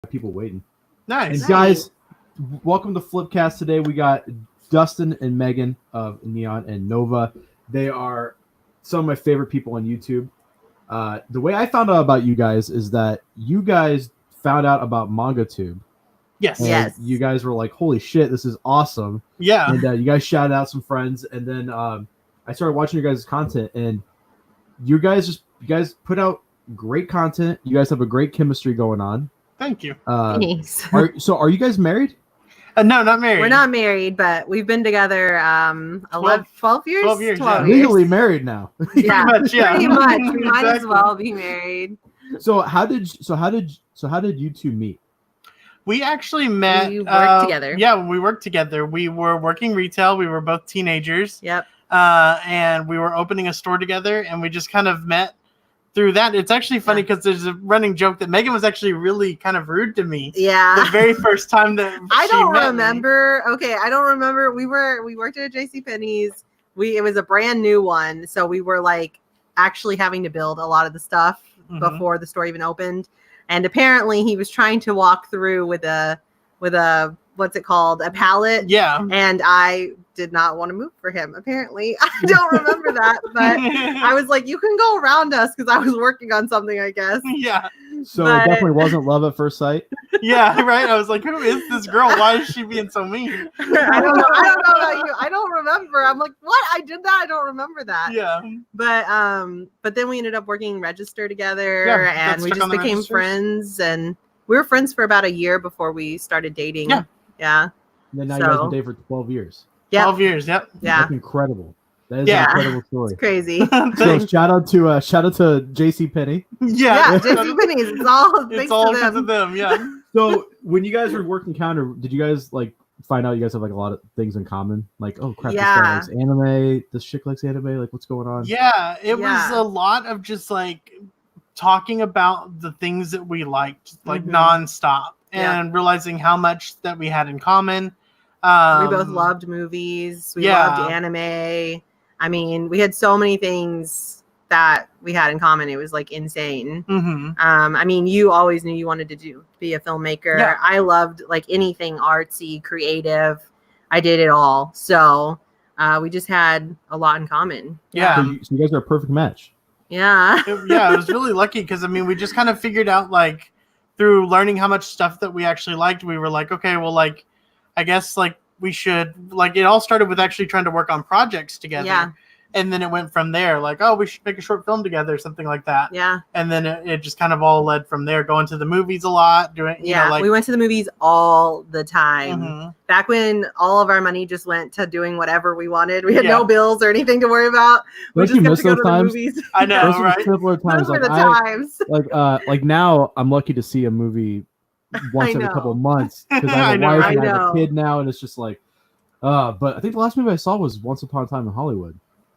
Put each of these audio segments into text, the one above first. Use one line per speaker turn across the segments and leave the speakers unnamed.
people waiting.
Nice.
And guys, welcome to FlipCast today. We got Dustin and Megan of Neon and Nova. They are some of my favorite people on YouTube. The way I found out about you guys is that you guys found out about MangaTube.
Yes.
And you guys were like, holy shit, this is awesome.
Yeah.
And you guys shouted out some friends. And then I started watching your guys' content. And you guys put out great content. You guys have a great chemistry going on.
Thank you.
Thanks.
Are you guys married?
No, not married.
We're not married, but we've been together 12 years?
12 years, yeah.
Legally married now.
Yeah,
Pretty much, yeah.
pretty much. We might as
Exactly.
well be married.
So how did you two meet?
We actually met.
We worked together.
Yeah, we worked together. We were working retail. We were both teenagers.
Yep.
And we were opening a store together, and we just kind of met through that. It's actually funny because there's a running joke that Megan was actually really kind of rude to me.
Yeah.
The very first time that
I
she
don't
met me.
remember. Okay, I don't remember. We worked at JCPenney's. It was a brand new one, so we were like actually having to build a lot of the stuff before the store even opened. And apparently he was trying to walk through with a what's it called? A pallet.
Yeah.
And I did not want to move for him. Apparently, I don't remember that, but I was like, "You can go around us," because I was working on something, I guess.
Yeah.
So
But-
it definitely wasn't love at first sight.
Yeah, right. I was like, who is this girl? Why is she being so mean?
I don't know about you. I don't remember. I'm like, what? I did that. I don't remember that.
Yeah.
But then we ended up working register together,
Yeah,
and we
stuck
just
on the
became
registers.
friends, and we were friends for about a year before we started dating.
Yeah.
Yeah.
And then now you guys
So-
been dating for 12 years.
Yeah.
12 years. Yep.
Yeah.
That's incredible. That is
Yeah.
an incredible story.
It's crazy.
So
Thanks.
shout out to JCPenney.
Yeah.
Yeah.
JCPenney's. It's all
It's
thanks
all
to
because
them.
of them. Yeah.
So when you guys were working counter, did you guys like find out you guys have like a lot of things in common? Like, oh crap, this guy
Yeah.
likes anime, this chick likes anime, like what's going on?
Yeah. It was
Yeah.
a lot of just like talking about the things that we liked, like
Mhm.
nonstop,
Yeah.
and realizing how much that we had in common.
We both loved movies. We
yeah.
loved anime. I mean, we had so many things that we had in common. It was like insane.
Mm-hmm.
I mean, you always knew you wanted to be a filmmaker.
Yeah.
I loved like anything artsy, creative. I did it all. So we just had a lot in common.
Yeah.
So you guys are a perfect match.
Yeah.
Yeah, it was really lucky because I mean, we just kind of figured out like through learning how much stuff that we actually liked, we were like, okay, well, like I guess like we should like it all started with actually trying to work on projects together.
Yeah.
And then it went from there, like, oh, we should make a short film together, something like that.
Yeah.
And then it just kind of all led from there, going to the movies a lot, doing, you
Yeah.
know, like,
We went to the movies all the time.
Mhm.
Back when all of our money just went to doing whatever we wanted. We had
Yeah.
no bills or anything to worry about. We
Don't
just
you
got
miss
to go
those
to the
times?
movies.
I know,
Those are the
right?
simpler times.
Those were
Like
the times.
like now I'm lucky to see a movie once every
know.
couple of months because I
I
have a
know,
wife
right?
and I have
I
a
know.
kid now, and it's just like, but I think the last movie I saw was Once Upon a Time in Hollywood.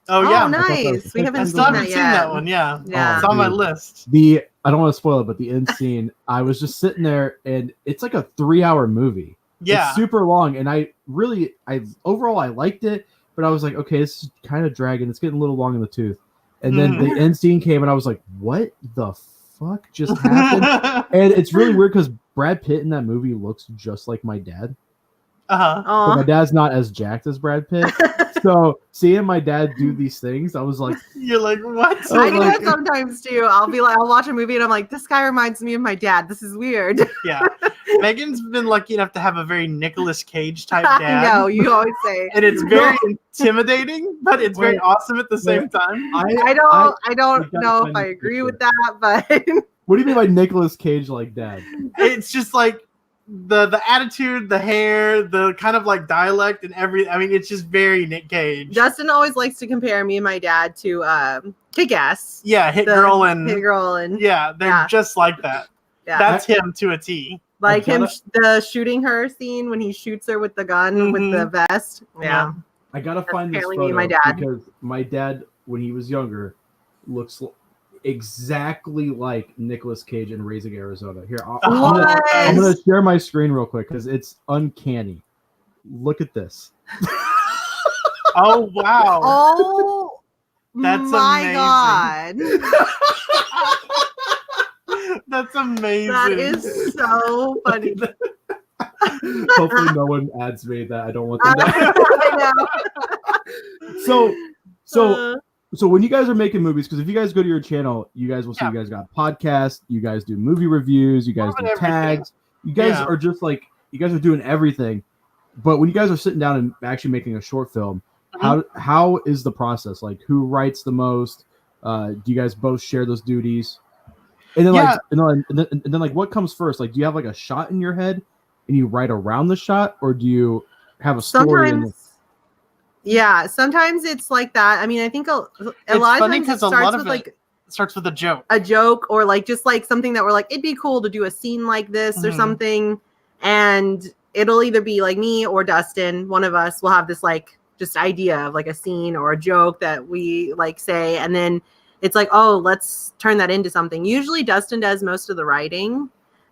Oh,
Oh,
yeah.
nice. We
I
haven't
still
seen
haven't
that
seen
yet.
that one. Yeah.
Yeah.
It's on my
dude.
list.
I don't want to spoil it, but the end scene, I was just sitting there, and it's like a 3-hour movie.
Yeah.
It's super long, and I overall I liked it, but I was like, okay, this is kind of dragging. It's getting a little long in the tooth. And then the end scene came, and I was like, what the fuck just happened? And it's really weird because Brad Pitt in that movie looks just like my dad.
Uh-huh.
But my
Oh,
dad's not as jacked as Brad Pitt. So seeing my dad do these things, I was like,
You're like, what?
Oh,
I do
like-
that sometimes too. I'll watch a movie and I'm like, this guy reminds me of my dad. This is weird.
Yeah. Megan's been lucky enough to have a very Nicolas Cage type
I
dad.
know, you always say.
And it's very intimidating, but it's very
Wait.
awesome at the same time.
I don't know if I agree with that, but
what do you mean by Nicolas Cage like dad?
It's just like the attitude, the hair, the kind of like dialect and I mean, it's just very Nick Cage.
Justin always likes to compare me and my dad to Kick-Ass.
Yeah, Hit
The
Girl and
Hit Girl and
yeah, they're
Yeah.
just like that.
yeah.
That's him to a T.
Like him,
gotta-
the shooting her scene when he shoots her with the gun with the vest. Yeah.
I gotta find this
apparently me
photo
and my dad.
because my dad, when he was younger, looks exactly like Nicolas Cage in Raising Arizona. Here, I'm gonna share my screen real quick because it's uncanny. Look at this.
Oh wow.
Oh
That's
my
amazing.
god.
That's amazing.
That is so funny.
Hopefully no one adds me that I don't want them to.
I know.
So when you guys are making movies, because if you guys go to your channel, you guys will see you guys got podcasts, you guys do movie reviews, you guys do tags, you guys are just like, you guys are doing everything. But when you guys are sitting down and actually making a short film, how is the process? Like, who writes the most? Do you guys both share those duties? And then and then like, what comes first? Like, do you have like a shot in your head and you write around the shot, or do you have a story?
Yeah, sometimes it's like that. I mean, I think a lot of times it starts with like,
it starts with a
joke, or like just like something that we're like, it'd be cool to do a scene like this or something, and it'll either be like me or Dustin. One of us will have this like just idea of like a scene or a joke that we like say, and then it's like, oh, let's turn that into something. Usually Dustin does most of the writing.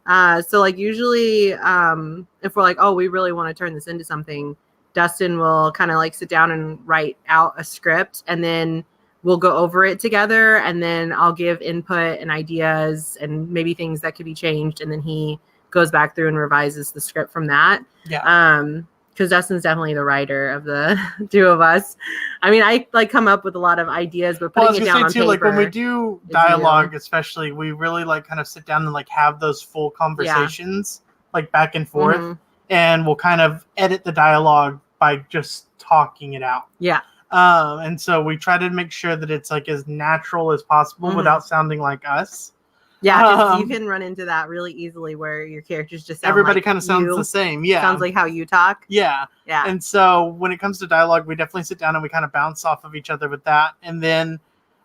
So like usually if we're like, oh, we really want to turn this into something, Dustin will kind of like sit down and write out a script, and then we'll go over it together, and then I'll give input and ideas and maybe things that could be changed, and then he goes back through and revises the script from that.
Yeah.
Because Dustin's definitely the writer of the two of us. I mean, I like come up with a lot of ideas, but putting it down on paper.
Like when we do dialogue, especially, we really like kind of sit down and like have those full conversations, like back and forth, and we'll kind of edit the dialogue by just talking it out.
Yeah.
And so we try to make sure that it's like as natural as possible without sounding like us.
Yeah, you can run into that really easily where your characters just sound
everybody
like
kind of sounds the same. Yeah.
Sounds like how you talk.
Yeah.
Yeah.
And so when it comes to dialogue, we definitely sit down and we kind of bounce off of each other with that. And then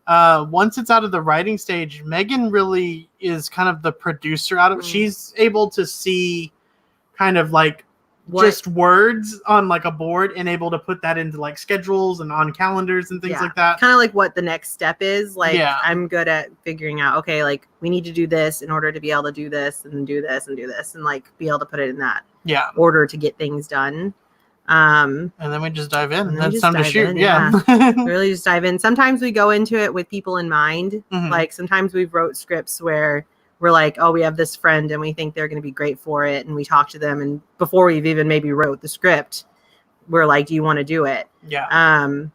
once it's out of the writing stage, Megan really is kind of the producer out of it. She's able to see kind of like just words on like a board and able to put that into like schedules and on calendars and things like that.
Kind of like what the next step is. Like I'm good at figuring out, okay, like we need to do this in order to be able to do this and do this and do this and like be able to put it in that order to get things done.
And then we just dive in. And then it's time to shoot.
Really just dive in. Sometimes we go into it with people in mind. Like sometimes we've wrote scripts where we're like, oh, we have this friend and we think they're going to be great for it. And we talk to them. And before we've even maybe wrote the script, we're like, do you want to do it?
Yeah.
And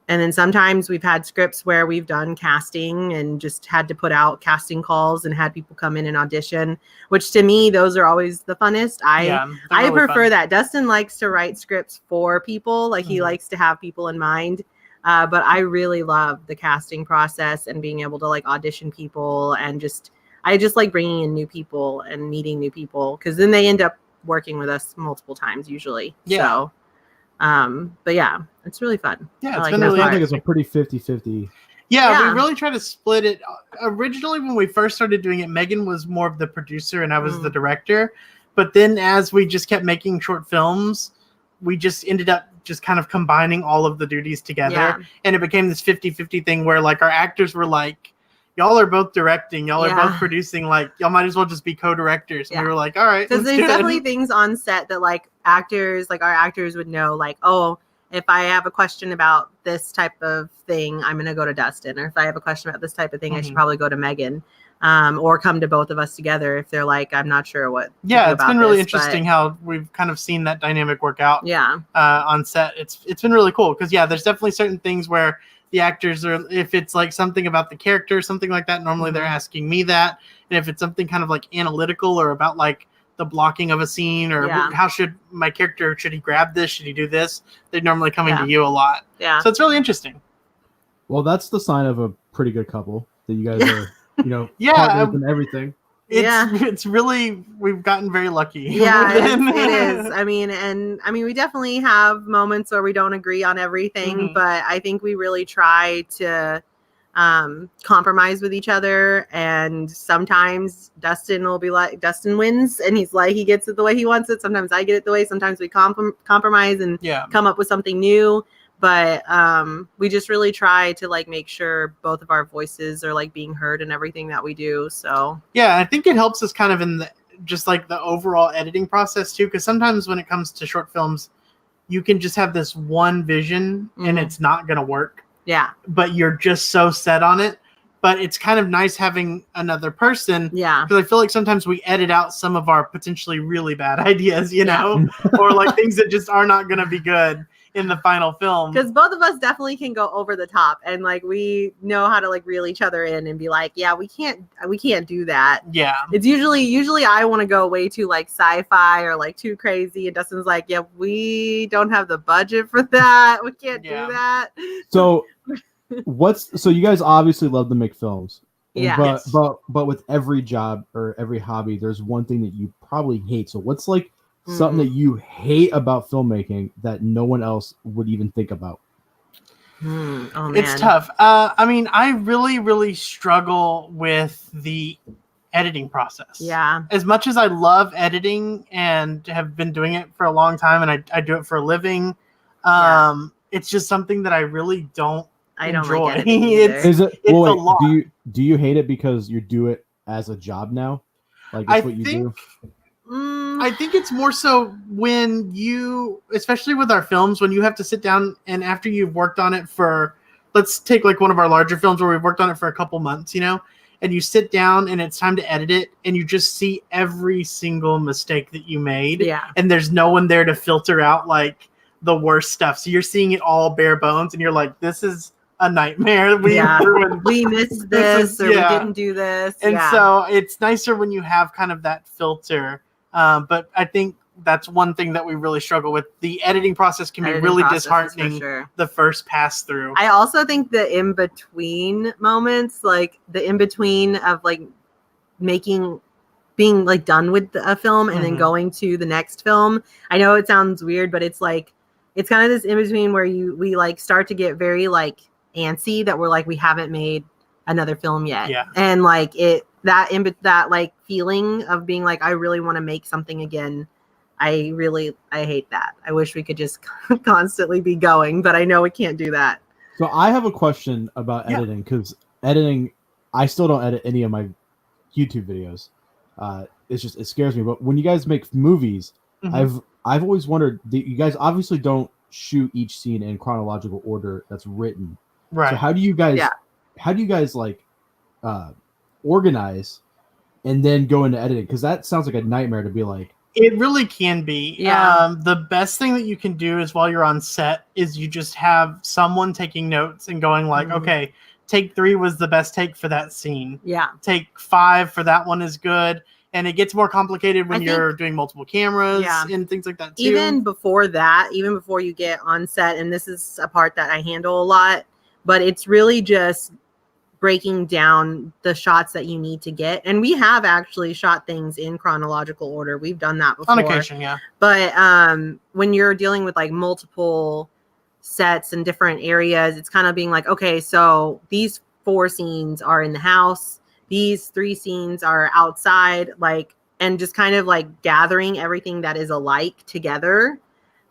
then sometimes we've had scripts where we've done casting and just had to put out casting calls and had people come in and audition, which to me, those are always the funnest. I prefer that. Dustin likes to write scripts for people. Like he likes to have people in mind. But I really love the casting process and being able to like audition people and I just like bringing in new people and meeting new people because then they end up working with us multiple times usually.
Yeah.
So, but yeah, it's really fun.
Yeah,
I think it's a pretty 50-50.
Yeah, we really try to split it. Originally, when we first started doing it, Megan was more of the producer and I was the director. But then as we just kept making short films, we just ended up just kind of combining all of the duties together. Yeah. And it became this 50-50 thing where like our actors were like, y'all are both directing, y'all are both producing, like y'all might as well just be co-directors. And we were like, all right,
because there's definitely things on set that like actors, like our actors would know, like, oh, if I have a question about this type of thing, I'm gonna go to Dustin, or if I have a question about this type of thing, I should probably go to Megan, or come to both of us together if they're like, I'm not sure what.
Yeah, it's been really interesting how we've kind of seen that dynamic work out.
Yeah,
on set, it's been really cool because there's definitely certain things where the actors are, if it's like something about the character, something like that, normally they're asking me that. And if it's something kind of like analytical or about like the blocking of a scene or how should my character, should he grab this? Should he do this? They're normally coming to you a lot.
Yeah.
So it's really interesting.
Well, that's the sign of a pretty good couple that you guys are, partners and everything.
It's really, we've gotten very lucky.
Yeah, it is. I mean, we definitely have moments where we don't agree on everything, but I think we really try to compromise with each other. And sometimes Dustin will be like, Dustin wins and he's like, he gets it the way he wants it. Sometimes I get it the way, sometimes we compromise and come up with something new. But we just really try to like make sure both of our voices are like being heard in everything that we do. So
yeah, I think it helps us kind of in the just like the overall editing process too, because sometimes when it comes to short films, you can just have this one vision and it's not gonna work.
Yeah,
but you're just so set on it. but it's kind of nice having another person.
Yeah.
Because I feel like sometimes we edit out some of our potentially really bad ideas, you know, or like things that just are not going to be good in the final film.
Because both of us definitely can go over the top, and like we know how to like reel each other in and be like, yeah, we can't do that.
Yeah.
It's usually I want to go way too like sci-fi or like too crazy, and Dustin's like, yeah, we don't have the budget for that. We can't do that.
So so you guys obviously love to make films.
Yeah.
But with every job or every hobby, there's one thing that you probably hate. So what's like something that you hate about filmmaking that no one else would even think about?
Oh, man.
It's tough. I mean, I really, really struggle with the editing process.
Yeah.
As much as I love editing and have been doing it for a long time, and I do it for a living, it's just something that I really don't enjoy.
Like editing either.
Is it?
It's a lot.
Do you hate it because you do it as a job now? Like it's what you do?
I think it's more so when you, especially with our films, when you have to sit down and after you've worked on it for, let's take like one of our larger films where we've worked on it for a couple months, you know, and you sit down and it's time to edit it and you just see every single mistake that you made.
Yeah.
And there's no one there to filter out like the worst stuff. So you're seeing it all bare bones and you're like, this is a nightmare. We
missed this or we didn't do this.
And so it's nicer when you have kind of that filter. But I think that's one thing that we really struggle with. The editing process can be really disheartening the first pass through.
I also think the in-between moments, like the in-between of like being like done with a film and then going to the next film. I know it sounds weird, but it's like, it's kind of this in-between where we like start to get very like antsy that we're like, we haven't made another film yet.
Yeah.
And like that like feeling of being like, I really want to make something again. I hate that. I wish we could just constantly be going, but I know we can't do that.
So I have a question about editing, because editing, I still don't edit any of my YouTube videos. It scares me. But when you guys make movies, I've always wondered, you guys obviously don't shoot each scene in chronological order that's written.
Right.
So how do you guys like organize and then go into editing? Because that sounds like a nightmare to be like.
It really can be.
Yeah.
The best thing that you can do is while you're on set is you just have someone taking notes and going like, okay, take 3 was the best take for that scene.
Yeah.
Take 5 for that one is good. And it gets more complicated when you're doing multiple cameras and things like that too.
Even before you get on set, and this is a part that I handle a lot, but it's really just breaking down the shots that you need to get. And we have actually shot things in chronological order. We've done that before.
On occasion, yeah.
But when you're dealing with like multiple sets and different areas, it's kind of being like, okay, so these 4 scenes are in the house. These 3 scenes are outside, like, and just kind of like gathering everything that is alike together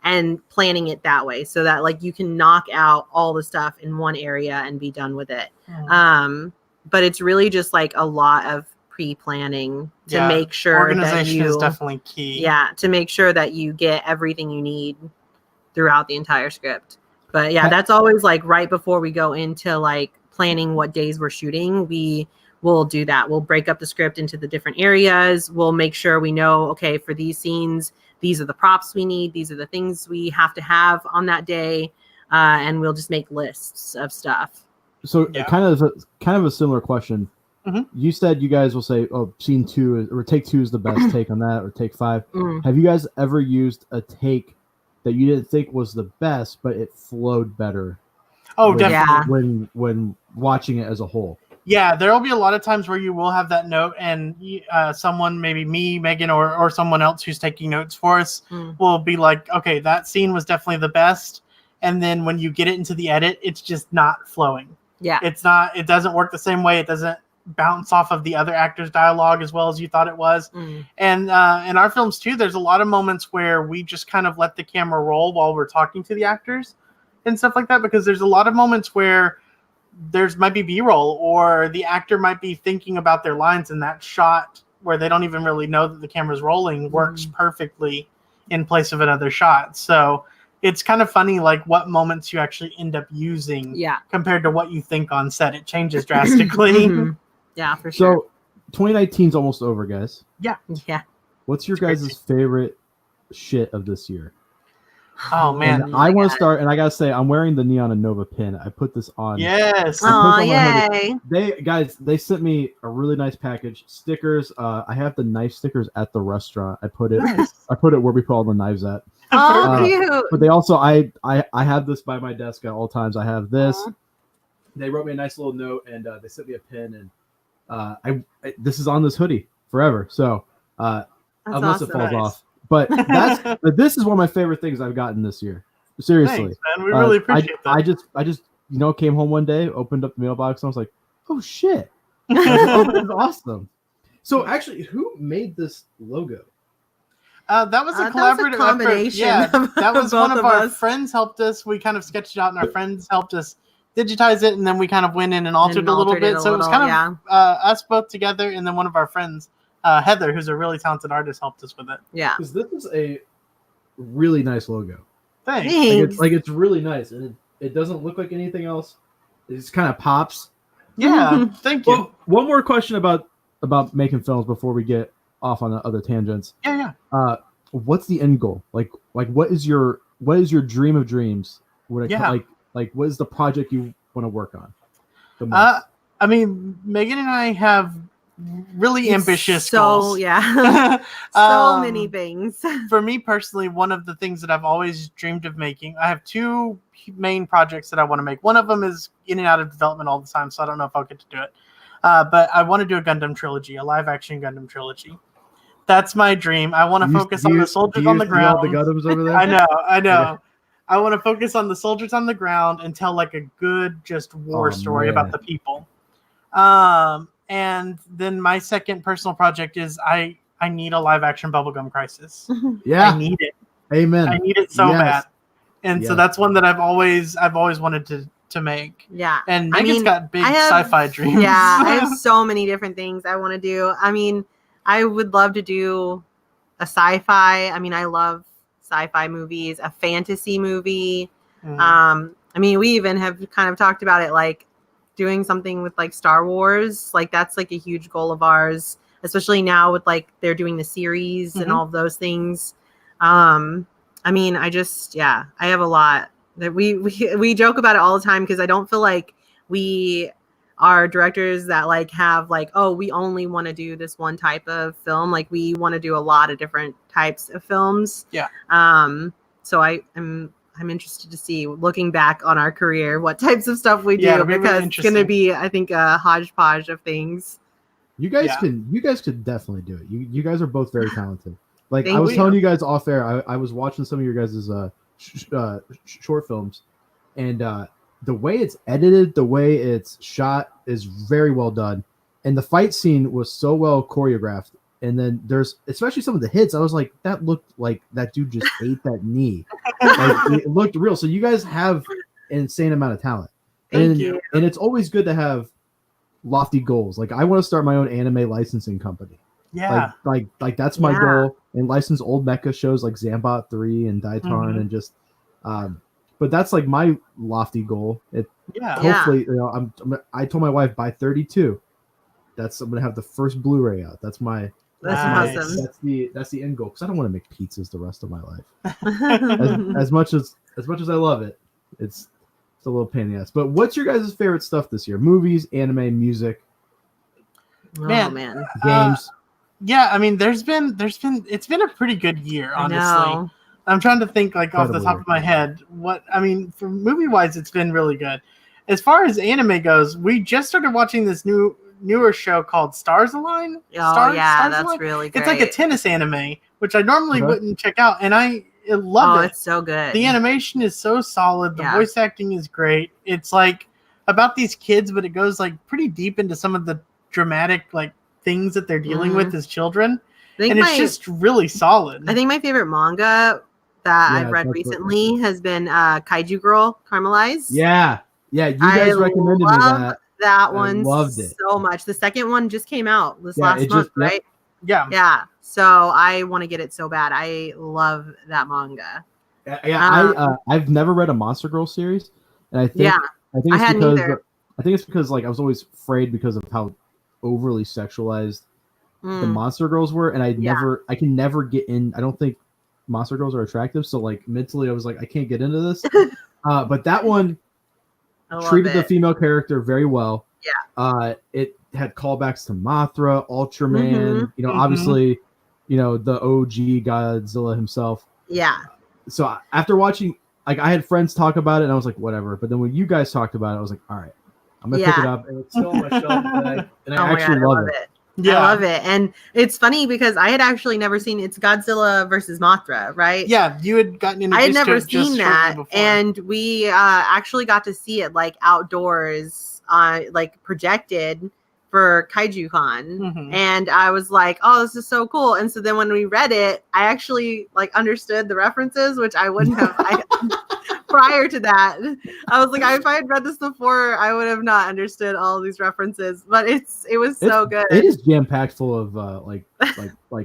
and planning it that way so that like you can knock out all the stuff in one area and be done with it. But it's really just like a lot of pre-planning to make sure
organization
that
is definitely key.
Yeah, to make sure that you get everything you need throughout the entire script. But yeah, that's always like right before we go into like planning what days we're shooting, we'll do that. We'll break up the script into the different areas. We'll make sure we know, okay, for these scenes, these are the props we need. These are the things we have to have on that day. And we'll just make lists of stuff.
So kind of a similar question. You said you guys will say, oh, scene 2 or take 2 is the best take on that, or take 5. Have you guys ever used a take that you didn't think was the best, but it flowed better?
Oh, definitely.
When watching it as a whole.
Yeah, there will be a lot of times where you will have that note and someone, maybe me, Megan, or someone else who's taking notes for us will be like, okay, that scene was definitely the best. And then when you get it into the edit, it's just not flowing.
Yeah.
It doesn't work the same way. It doesn't bounce off of the other actor's dialogue as well as you thought it was. And in our films too, there's a lot of moments where we just kind of let the camera roll while we're talking to the actors and stuff like that, because there's a lot of moments where there's might be B-roll or the actor might be thinking about their lines, and that shot where they don't even really know that the camera's rolling works perfectly in place of another shot. So it's kind of funny, like what moments you actually end up using
Yeah.
compared to what you think on set. It changes drastically.
Mhm. Yeah, for sure.
So 2019 is almost over, guys.
Yeah.
What's your
It's crazy.
guys' favorite shit of this year?
Oh man,
And I want to start, and I gotta say, I'm wearing the Neon and Nova pin. I put this on.
yes.
I put
Oh,
this on my hoodie.
yay.
They sent me a really nice package. Stickers. I have the knife stickers at the restaurant. I put it where we put all the knives at.
Oh, cute.
But they also I have this by my desk at all times. I have this. They wrote me a nice little note, and they sent me a pin, and this is on this hoodie forever. So
That's
unless
awesome.
it falls
Nice.
off. But this is one of my favorite things I've gotten this year. Seriously.
Thanks, man. We really appreciate that.
I just came home one day, opened up the mailbox, and I was like, oh shit. Oh, this is awesome. So actually, who made this logo?
That was a
That was a
collaborative
combination
effort. Yeah,
of
that was
both
one of
of
our
us.
friends helped us. We kind of sketched it out, and our friends helped us digitize it, and then we kind of went in and altered a little bit. So it was kind of us both together, and then one of our friends, Heather, who's a really talented artist, helped us with it.
Yeah.
Because this is a really nice logo.
Thanks.
Thanks.
It's really nice, and it doesn't look like anything else. It just kind of pops.
Yeah, thank you.
Well, one more question about making films before we get off on the other tangents.
Yeah.
What's the end goal? Like what is your dream of dreams? What is the project you want to work on? The most?
I mean, Megan and I have really ambitious
so
goals.
Yeah. So many things.
For me personally, one of the things that I've always dreamed of making, I have two main projects that I want to make. One of them is in and out of development all the time, so I don't know if I'll get to do it. But I want to do a Gundam trilogy, a live action Gundam trilogy. That's my dream. I want to focus on the soldiers on the ground.
The Gundams over there?
I know.
Yeah.
I want to focus on the soldiers on the ground and tell like a good just war story about the people. And then my second personal project is I need a live action Bubblegum Crisis.
Yeah.
I need it.
Amen.
I need it so bad. And so
Yes.
that's one that I've always wanted to make.
Yeah.
And Megan's got big sci-fi dreams.
Yeah, I have so many different things I want to do. I mean, I would love to do a sci-fi. I mean, I love sci-fi movies, a fantasy movie. I mean, we even have kind of talked about it, like doing something with like Star Wars. Like that's like a huge goal of ours, especially now with like they're doing the series and all of those things. I mean, I have a lot that we joke about it all the time because I don't feel like we are directors that like have like, oh, we only want to do this one type of film. Like we want to do a lot of different types of films.
Yeah.
So I'm interested to see, looking back on our career, what types of stuff we do, because it's going to be, I think, a hodgepodge of things.
You guys could definitely do it. You guys are both very talented. Like
Thank
I was
you.
telling you guys off air, I was watching some of your guys' short films, and the way it's edited, the way it's shot is very well done, and the fight scene was so well choreographed. And then there's especially some of the hits. I was like, that looked like that dude just ate that knee. Like, it looked real. So you guys have an insane amount of talent.
Thank you.
And it's always good to have lofty goals. Like I want to start my own anime licensing company.
Yeah.
Like that's my goal. And license old mecha shows like Zambot 3 and Daitarn and just but that's like my lofty goal. Hopefully, you know, I told my wife by 32, I'm gonna have the first Blu-ray out. That's
awesome.
That's the end goal, because I don't want to make pizzas the rest of my life. as much as I love it, it's a little pain in the ass. But what's your guys' favorite stuff this year? Movies, anime, music,
Man.
games.
Yeah, I mean, it's been a pretty good year, honestly. I'm trying to think like off the top of my head for movie wise, it's been really good. As far as anime goes, we just started watching this newer show called Stars Align. Stars
that's
Align?
really great.
It's like a tennis anime, which I normally wouldn't check out, and I love it.
It's so good.
The animation is so solid. The voice acting is great. It's like about these kids, but it goes like pretty deep into some of the dramatic like things that they're dealing with as children, and it's just really solid.
I think my favorite manga that I've read recently has been Kaiju Girl Caramelized.
Yeah, you guys recommended me that.
That one
loved it
so much. The second one just came out this last month, right?
Yeah.
Yeah. So I want to get it so bad. I love that manga.
I've never read a Monster Girl series, and I think
I
it's
hadn't
because
either.
I think it's because like I was always afraid because of how overly sexualized the Monster Girls were, and I can never get in. I don't think Monster Girls are attractive, so like mentally I was like I can't get into this. But that one treated the female character very well.
Yeah.
It had callbacks to Mothra, Ultraman, obviously, the OG Godzilla himself.
Yeah.
So after watching, like, I had friends talk about it, and I was like, whatever. But then when you guys talked about it, I was like, all right, I'm gonna pick it up, and it's still on my shelf, and I actually love it.
Yeah. I love it. And it's funny because I had actually never seen it's Godzilla versus Mothra, right?
Yeah, you had gotten introduced
I had never
to it just
seen that.
before.
And we actually got to see it like outdoors, like projected for Kaiju Con. And I was like, oh, this is so cool. And so then when we read it, I actually like understood the references, which I wouldn't have prior to that. I was like, if I had read this before, I would have not understood all these references. But it was so good.
It is jam packed full of like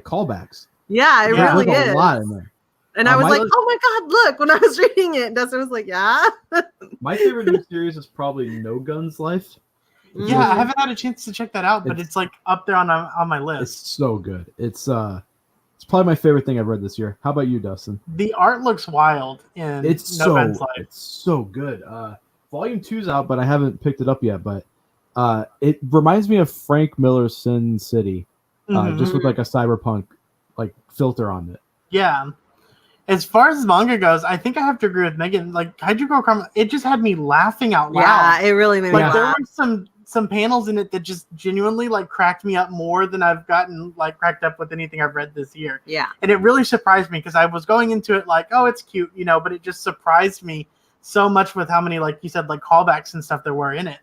callbacks.
Yeah, it really is.
A lot in there.
And I was like, oh my God, look, when I was reading it, Dustin was like, yeah.
My favorite new series is probably No Guns Life.
Yeah, I haven't had a chance to check that out, but it's like up there on my list.
It's so good. It's probably my favorite thing I've read this year. How about you, Dustin?
The art looks wild, and it's
so good. Volume 2's out, but I haven't picked it up yet. But it reminds me of Frank Miller's Sin City, just with like a cyberpunk like filter on it.
Yeah. As far as manga goes, I think I have to agree with Megan. Like Kaiju Girl Karma, it just had me laughing out loud.
Yeah, it really made me laugh.
There were some panels in it that just genuinely like cracked me up more than I've gotten like cracked up with anything I've read this year.
Yeah.
And it really surprised me because I was going into it like, oh, it's cute, but it just surprised me so much with how many, like you said, like callbacks and stuff there were in it.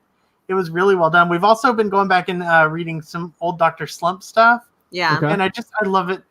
It was really well done. We've also been going back and reading some old Dr. Slump stuff.
Yeah.
Okay. And I love it.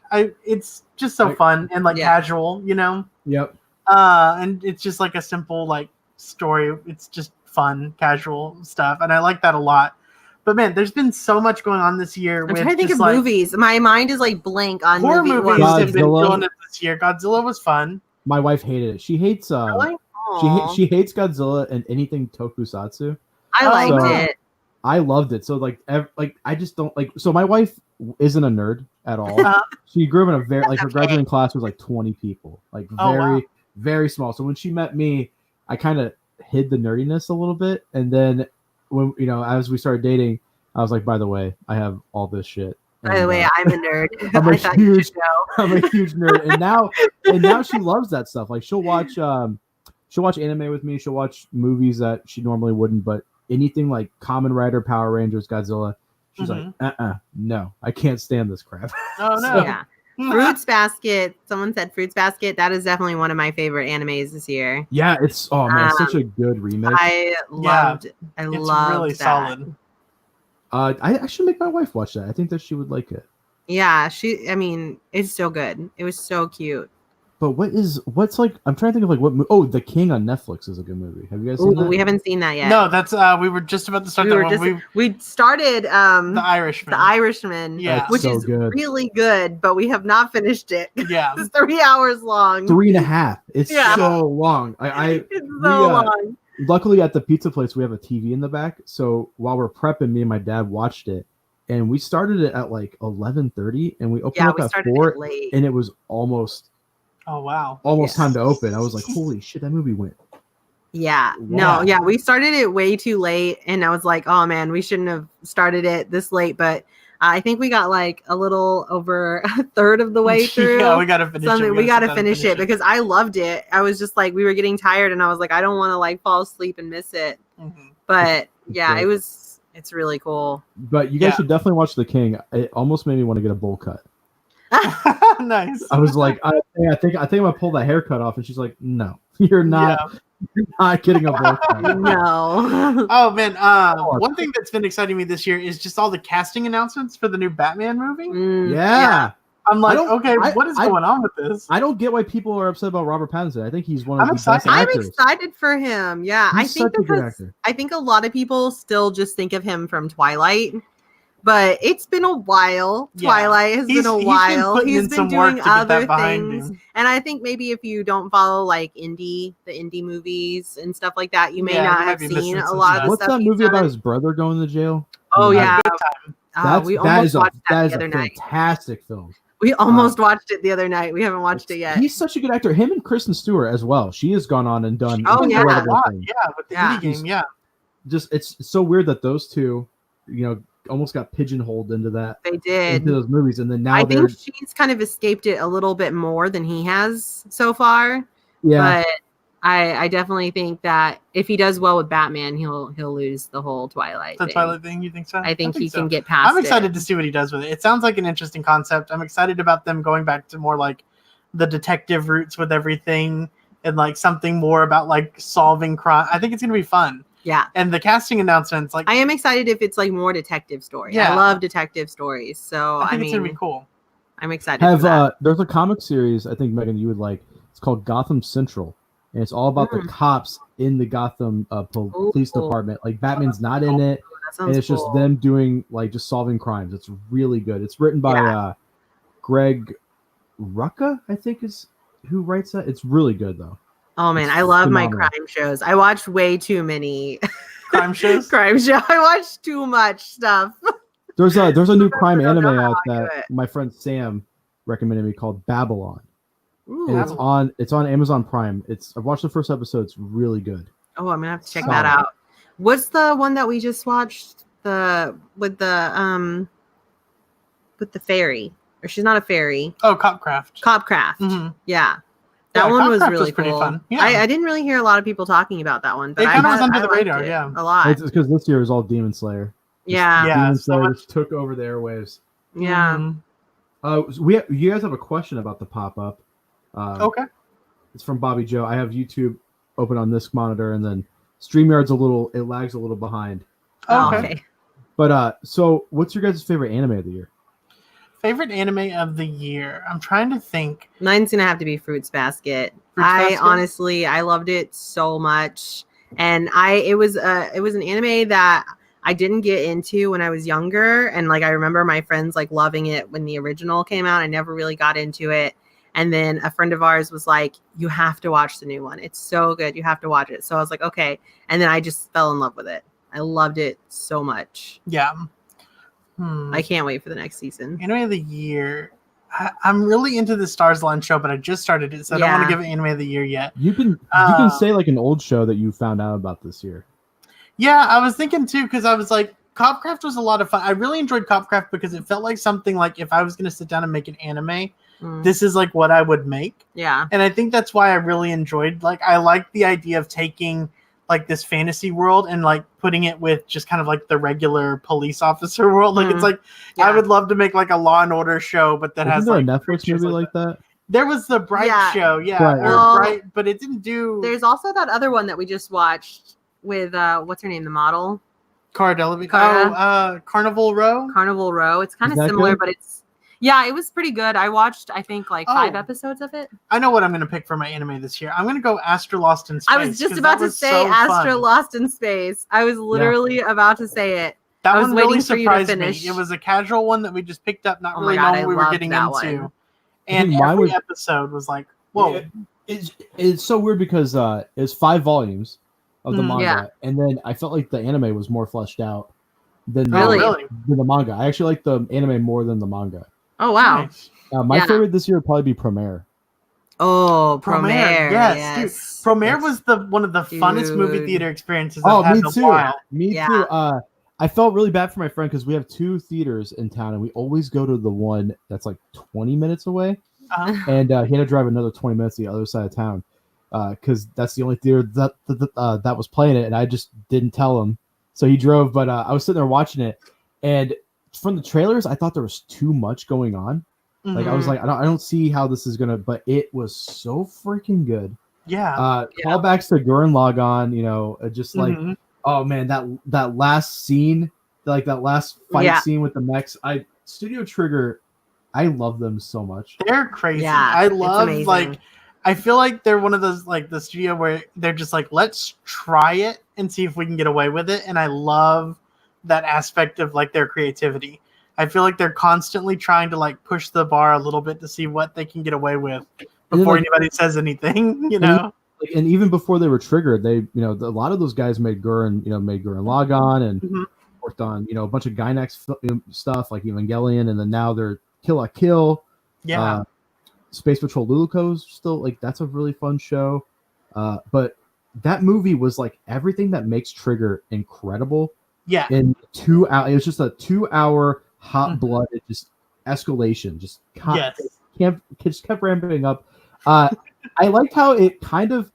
It's just so fun and like casual,
Yep.
And it's just like a simple like story. It's just fun, casual stuff, and I like that a lot. But man, there's been so much going on this year.
I'm trying to think of movies. My mind is like blank on
horror movies. Have been doing it this year. Godzilla was fun.
My wife hated it. She hates she hates Godzilla and anything tokusatsu.
I liked it.
I loved it. So like I just don't like. So my wife isn't a nerd at all. She grew up in a very like her graduating class was like 20 people, like very small. So when she met me, I kind of hid the nerdiness a little bit, and then when as we started dating, I was like, by the way, I have all this shit.
By the way, I'm a nerd.
I'm a huge nerd, and now she loves that stuff. Like she'll watch anime with me. She'll watch movies that she normally wouldn't, but anything like Kamen Rider, Power Rangers, Godzilla, she's like, no, I can't stand this crap.
Oh no.
Yeah. Fruits Basket. Someone said Fruits Basket. That is definitely one of my favorite animes this year.
Yeah, it's such a good remake.
I loved
really
that.
solid.
I should make my wife watch that. I think that she would like it.
Yeah, it's so good. It was so cute.
But what's like? I'm trying to think of like what. Oh, The King on Netflix is a good movie. Have you guys seen that?
We haven't seen that yet.
No, that's we were just about to start that one.
We started
The Irishman.
The Irishman,
which
is
good.
Really good, but we have not finished it.
Yeah,
it's 3 hours long.
3.5. It's so long.
It's so long.
Luckily, at the pizza place, we have a TV in the back. So while we're prepping, me and my dad watched it, and we started it at like 11:30, and we opened up at 4, and it was almost.
Oh wow!
Almost time to open. I was like, "Holy shit, that movie went."
Yeah. Wow. No. Yeah, we started it way too late, and I was like, "Oh man, we shouldn't have started it this late." But I think we got like a little over a third of the way through.
Yeah, we gotta finish it.
We gotta finish it because I loved it. I was just like, we were getting tired, and I was like, I don't want to like fall asleep and miss it. But yeah, it's really cool.
But you guys should definitely watch The King. It almost made me want to get a bowl cut.
Nice.
I was like, I think I'm gonna pull that haircut off, and she's like, "No, you're not. Yeah. You're not getting a bowl cut."
No.
Oh man, one thing that's been exciting me this year is just all the casting announcements for the new Batman movie.
Yeah.
I'm like, okay, what is going on with this?
I don't get why people are upset about Robert Pattinson. I think he's one of the best actors.
I'm excited for him. Yeah,
he's such a good actor.
I think a lot of people still just think of him from Twilight. But it's been a while.
Yeah.
Twilight has been a while.
He's been doing other things.
And I think maybe if you don't follow like the indie movies and stuff like that, you may not have seen a lot of the
What's
stuff.
that movie about his brother going to jail?
Oh yeah.
We almost watched that the other night. Fantastic film.
We almost watched it the other night. We haven't watched it yet.
He's such a good actor. Him and Kristen Stewart as well. She has gone on and done.
Oh yeah,
with the indie game. Yeah.
Just it's so weird that those two, almost got pigeonholed into that.
They did
into those movies, and then now
I think she's kind of escaped it a little bit more than he has so far. Yeah, but I definitely think that if he does well with Batman, he'll lose the whole Twilight.
Twilight thing, you think so?
I think he can get past.
I'm excited to see what he does with it. It sounds like an interesting concept. I'm excited about them going back to more like the detective roots with everything, and like something more about like solving crime. I think it's gonna be fun.
Yeah.
And the casting announcements, like,
I am excited if it's like more detective stories. Yeah. I love detective stories. So
I think it's gonna be cool.
I'm excited.
There's a comic series I think, Megan, you would like. It's called Gotham Central, and it's all about the cops in the Gotham police department. Like Batman's not in it, and it's just them doing like just solving crimes. It's really good. It's written by Greg Rucka, I think is who writes that. It's really good though.
Oh man, I love my crime shows. I watched way too many
crime shows.
I watched too much stuff.
There's a new crime anime out that my friend Sam recommended me called Babylon.
Ooh.
And it's on Amazon Prime. I've watched the first episode. It's really good.
Oh, I'm gonna have to check that out. What's the one that we just watched? With the fairy, or she's not a fairy.
Oh, Copcraft.
Mm-hmm. Yeah. That one was really
pretty
cool.
fun. Yeah.
I didn't really hear a lot of people talking about that one, but
it kind of was under the radar. Yeah,
a lot.
It's because this year is all Demon Slayer.
Yeah,
Demon Slayer just took over the airwaves.
Yeah.
You guys have a question about the pop up?
Okay.
It's from Bobby Joe. I have YouTube open on this monitor, and then StreamYard's it lags a little behind.
Okay.
But so what's your guys' favorite anime of the year?
Favorite anime of the year? I'm trying to think.
Mine's gonna have to be Fruits Basket. Honestly, I loved it so much, and it was an anime that I didn't get into when I was younger, and like I remember my friends like loving it when the original came out. I never really got into it, and then a friend of ours was like, "You have to watch the new one. It's so good. You have to watch it." So I was like, "Okay," and then I just fell in love with it. I loved it so much.
Yeah.
I can't wait for the next season.
Anime of the year. I'm really into the Stars Line show, but I just started it, so I don't want to give it anime of the year yet.
You can say like an old show that you found out about this year.
Yeah, I was thinking too, because I was like, Copcraft was a lot of fun. I really enjoyed Copcraft because it felt like something like if I was going to sit down and make an anime, this is like what I would make.
Yeah.
And I think that's why I really enjoyed, like, I like the idea of taking like this fantasy world and like putting it with just kind of like the regular police officer world. Like it's like I would love to make like a Law and Order show, but that has like
a Netflix movie like that.
There was the Bright show, Bright, but it didn't do.
There's also that other one that we just watched with what's her name, the model,
Cara Delevingne. Carnival Row.
Carnival Row. It's kind of similar, but it was pretty good. I watched, I think, like 5 episodes of it.
I know what I'm going to pick for my anime this year. I'm going to go Astra Lost in Space.
I was just about to say Astra Lost in Space. I was literally about to say it.
That one really surprised me. It was a casual one that we just picked up, not really knowing what we were getting into. And every episode was like, whoa.
It's so weird because it's 5 volumes of the manga, and then I felt like the anime was more fleshed out than the manga. I actually like the anime more than the manga.
Oh wow!
Nice.
My favorite this year would probably be Promare.
Oh, Promare! Yes.
Dude. Promare was one of the funnest movie theater experiences I've had in a while.
Me too. I felt really bad for my friend because we have 2 theaters in town, and we always go to the one that's like 20 minutes away, and he had to drive another 20 minutes to the other side of town because that's the only theater that was playing it, and I just didn't tell him, so he drove. But I was sitting there watching it, and from the trailers, I thought there was too much going on. Like I was like, I don't see how this is gonna, but it was so freaking good.
Yeah.
Callbacks to Gurren Lagann, just like, oh man, that last scene, like that last fight scene with the mechs. Studio Trigger, I love them so much.
They're crazy.
Yeah,
I love like. I feel like they're one of those like the studio where they're just like, let's try it and see if we can get away with it. And I love that aspect of like their creativity. I feel like they're constantly trying to like push the bar a little bit to see what they can get away with before anybody says anything, you know.
And even before they were triggered, they, you know, a lot of those guys made Gurren Lagann and worked on, you know, a bunch of Gainax stuff like Evangelion, and then now they're Kill la Kill.
Yeah.
Space Patrol Luluco's still like, that's a really fun show. But that movie was like everything that makes Trigger incredible.
Yeah.
In 2 hours, it was just a 2 hour hot blooded just escalation. Just kept ramping up. I liked how it kind of,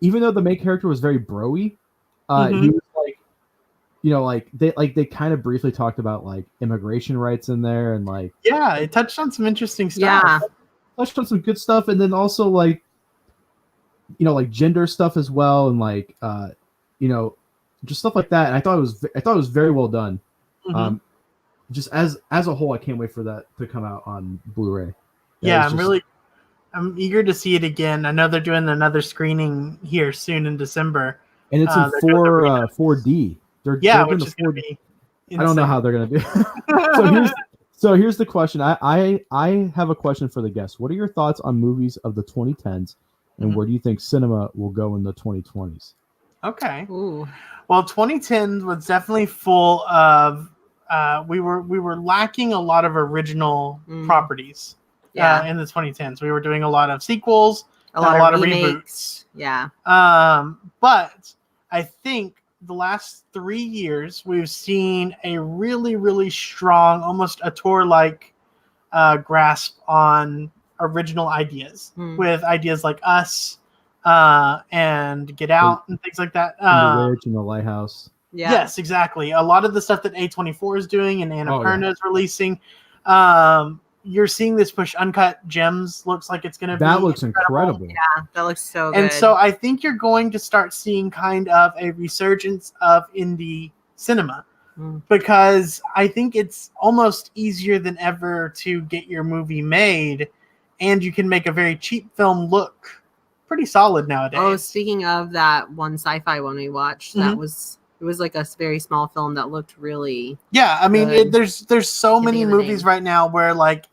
even though the main character was very broy, he was like, you know, like they kind of briefly talked about like immigration rights in there, and like
it touched on some interesting stuff.
Yeah,
touched on some good stuff, and then also like, you know, like gender stuff as well, and like you know, just stuff like that. And I thought it was very well done. Just as a whole, I can't wait for that to come out on Blu-ray.
I'm eager to see it again. I know they're doing another screening here soon in December,
and it's in 4D. They're
which is going to be insane.
I don't know how they're going to do. So here's the question. I have a question for the guests. What are your thoughts on movies of the 2010s, and where do you think cinema will go in the 2020s?
Okay.
Ooh.
Well, 2010 was definitely full of. We were lacking a lot of original properties. In the 2010s, we were doing a lot of sequels, a lot of reboots.
Yeah.
But I think the last 3 years we've seen a really, really strong, almost auteur-like grasp on original ideas, with ideas like Us and Get Out and things like that.
The Witch and The Lighthouse.
Yeah.
Yes, exactly. A lot of the stuff that A24 is doing and Annapurna is releasing. You're seeing this push. Uncut Gems looks like it's going to be.
That looks incredible.
Yeah, that looks so good.
And so I think you're going to start seeing kind of a resurgence of indie cinema, because I think it's almost easier than ever to get your movie made, and you can make a very cheap film look pretty solid nowadays.
Oh, speaking of that one sci-fi one we watched, it was like a very small film that looked really
I mean, there's so many
me the
movies
name.
right now where like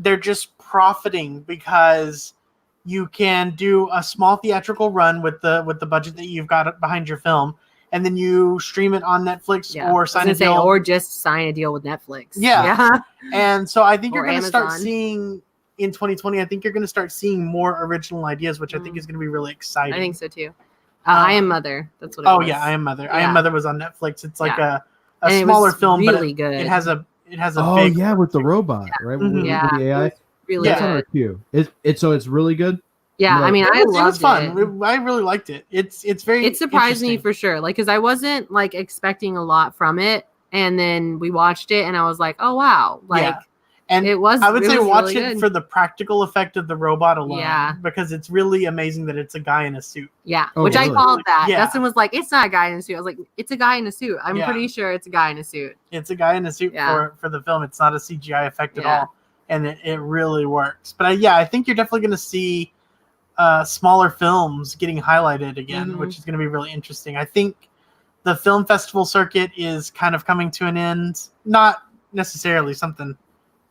they're just profiting because you can do a small theatrical run with the budget that you've got behind your film, and then you stream it on Netflix or sign a deal,
or just sign a deal with Netflix.
Yeah. And so I think you're
Or
going to start
Amazon.
seeing in 2020. I think you're going to start seeing more original ideas, which I think is going to be really exciting.
I think so too. I Am Mother. That's what it was.
Oh yeah, I Am Mother.
Yeah.
I Am Mother was on Netflix. It's like a
And
smaller film,
really
but
good.
it has a
Oh
big
yeah, with the robot, right? With the AI.
Really
That's on
good.
our queue. It's really good.
Yeah, I mean, I
it was
loved
fun.
it.
I really liked it. It's very.
It surprised me
interesting.
for sure. Like, because I wasn't like expecting a lot from it, and then we watched it, and I was like, oh wow, like
And
it was.
I would say watch
really
it
good.
for the practical effect of the robot alone.
Yeah.
Because it's really amazing that it's a guy in a suit.
Yeah,
Oh,
which
really?
I called that.
Yeah.
Dustin was like, it's not a guy in a suit. I was like, it's a guy in a suit. I'm
Yeah.
pretty sure it's a guy in a suit.
It's a guy in a suit
Yeah.
for the film. It's not a CGI effect at
Yeah.
all. And it really works. But I think you're definitely going to see smaller films getting highlighted again, which is going to be really interesting. I think the film festival circuit is kind of coming to an end. Not necessarily something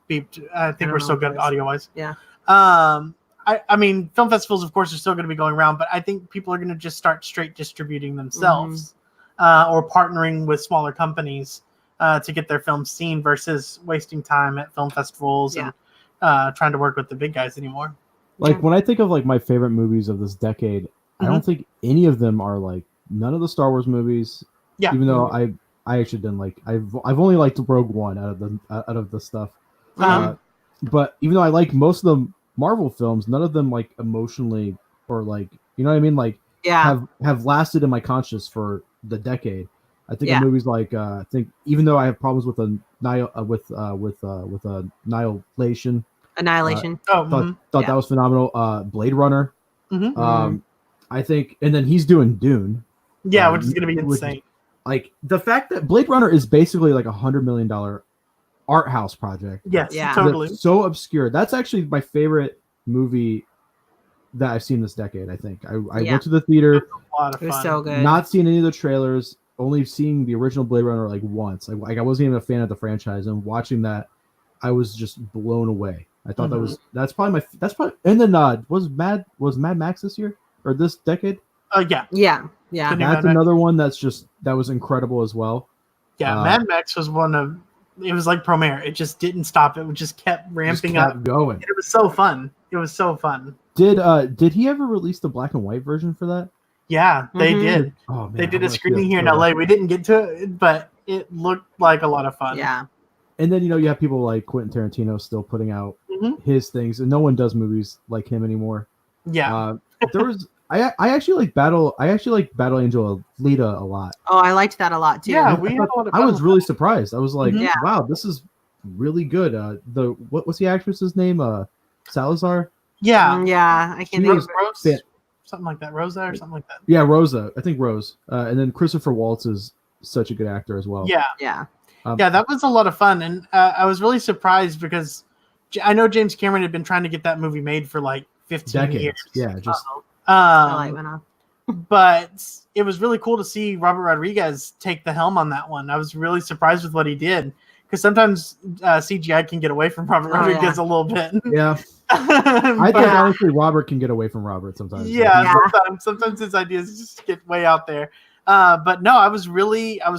beeped. I think we're
know
so
what
good
it is.
audio-wise.
Yeah.
I mean, film festivals, of course, are still going to be going around, but I think people are going to just start straight distributing themselves or partnering with smaller companies to get their films seen versus wasting time at film festivals and trying to work with the big guys anymore.
Like when I think of like my favorite movies of this decade, I don't think any of them are like none of the Star Wars movies.
Yeah.
Even though I actually didn't like I've only liked Rogue One out of the stuff. But even though I like most of the Marvel films, none of them like emotionally or like, you know what I mean, like have lasted in my conscience for the decade. I think of movies like I think even though I have problems with Annihilation. Thought that was phenomenal. Blade Runner. I think, and then he's doing Dune.
Yeah, which is going to be insane.
Like the fact that Blade Runner is basically like $100 million art house project.
Yes,
Yeah.
totally.
That's so obscure. That's actually my favorite movie that I've seen this decade. I think I went to the theater.
A lot of
It was
fun.
so good.
Not seen any of the trailers. only seeing the original Blade Runner like once. Like I wasn't even a fan of the franchise, and watching that, I was just blown away. I thought that's probably and then was Mad Max this year or this decade?
Yeah.
That's another one that was incredible as well.
Yeah, Mad Max was it was like Promare. It just didn't stop. It just kept ramping up.
Going.
It was so fun.
Did he ever release the black and white version for that?
Yeah, they did.
Oh, man,
they did a screening here in LA. We didn't get to it, but it looked like a lot of fun.
Yeah.
And then you have people like Quentin Tarantino still putting out his things, and no one does movies like him anymore.
Yeah.
There was I actually like Battle Angel Alita a lot.
Oh, I liked that a lot too.
Yeah, I
was really surprised. I was like, wow, this is really good. What's the actress's name? Salazar?
Yeah.
Yeah, I can't think of
Rose, something like that. Rosa or something like that.
Yeah, Rosa. I think Rose. And then Christopher Waltz is such a good actor as well.
Yeah.
Yeah.
Yeah, that was a lot of fun. And I was really surprised because I know James Cameron had been trying to get that movie made for like 15 years.
Yeah, just
the light went off.
But it was really cool to see Robert Rodriguez take the helm on that one. I was really surprised with what he did, because sometimes CGI can get away from Robert Rodriguez a little bit.
Yeah. I think honestly Robert can get away from Robert sometimes.
Yeah. Sometimes his ideas just get way out there. But no, I was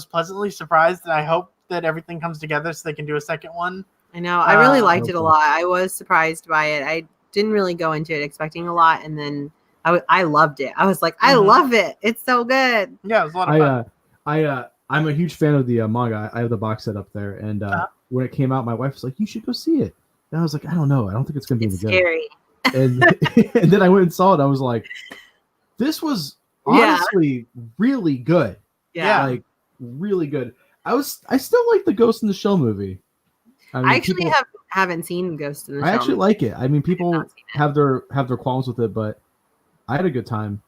pleasantly surprised, and I hope that everything comes together so they can do a second one.
I know. I really liked it a lot. I was surprised by it. I didn't really go into it expecting a lot, and then I loved it. I was like, I love it. It's so good.
Yeah, it was a lot of fun.
I'm a huge fan of the manga. I have the box set up there, and when it came out, my wife was like, "You should go see it." And I was like, "I don't know. I don't think it's gonna be any good."
Scary.
And then I went and saw it. I was like, "This was honestly really good."
Yeah,
like really good. I still like the Ghost in the Shell movie.
I actually haven't seen Ghost in the Shell.
I actually like it. I mean, people have their qualms with it, but I had a good time.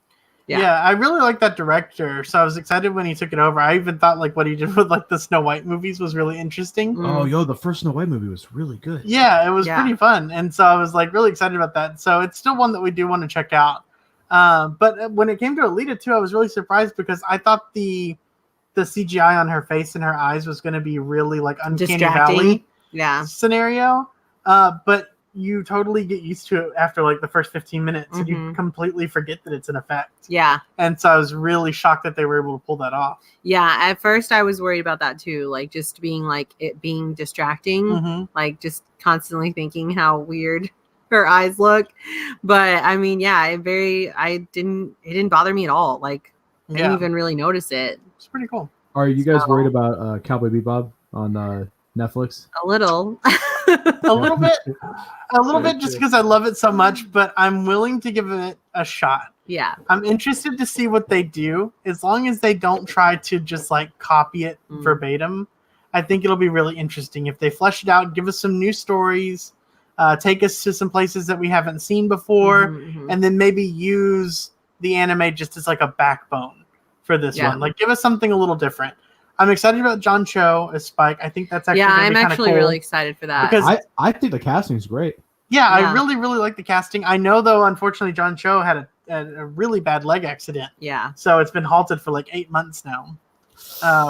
Yeah, I really like that director, so I was excited when he took it over. I even thought like what he did with like the Snow White movies was really interesting.
Oh, the first Snow White movie was really good.
Yeah, it was pretty fun, and so I was like really excited about that. So it's still one that we do want to check out. But when it came to Alita 2, I was really surprised because I thought the CGI on her face and her eyes was going to be really like Uncanny Valley scenario. But you totally get used to it after like the first 15 minutes and you completely forget that it's an effect.
Yeah.
And so I was really shocked that they were able to pull that off.
Yeah. At first I was worried about that too. Like just being like it being distracting, like just constantly thinking how weird her eyes look. But I mean, yeah, it didn't bother me at all. Like I didn't even really notice it.
It's pretty cool.
Are you guys worried about Cowboy Bebop on Netflix?
A little.
A little bit just because I love it so much, but I'm willing to give it a shot.
Yeah.
I'm interested to see what they do. As long as they don't try to just like copy it verbatim, I think it'll be really interesting. If they flesh it out, give us some new stories, take us to some places that we haven't seen before, and then maybe use the anime just as like a backbone for this one. Like give us something a little different. I'm excited about John Cho as Spike. I think that's actually
I'm actually really excited for that.
Because I think the casting is great.
Yeah, I really, really like the casting. I know, though, unfortunately, John Cho had a really bad leg accident.
Yeah.
So it's been halted for like 8 months now,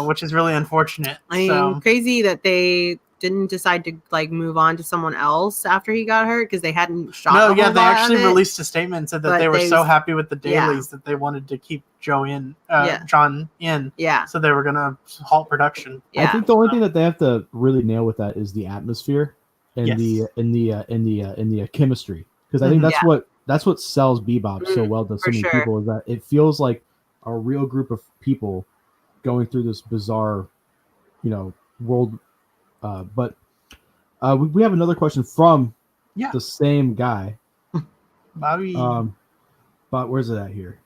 which is really unfortunate.
I mean, crazy that they didn't decide to like move on to someone else after he got hurt because they hadn't shot.
No, yeah, they actually released a statement and said that they were so happy with the dailies that they wanted to keep John in.
Yeah.
So they were gonna halt production.
Yeah. I think the only thing that they have to really nail with that is the atmosphere and the chemistry, because I think that's what sells Bebop so well to so many people, is that it feels like a real group of people going through this bizarre, world. But we have another question from the same guy,
Bobby.
But where's it at here?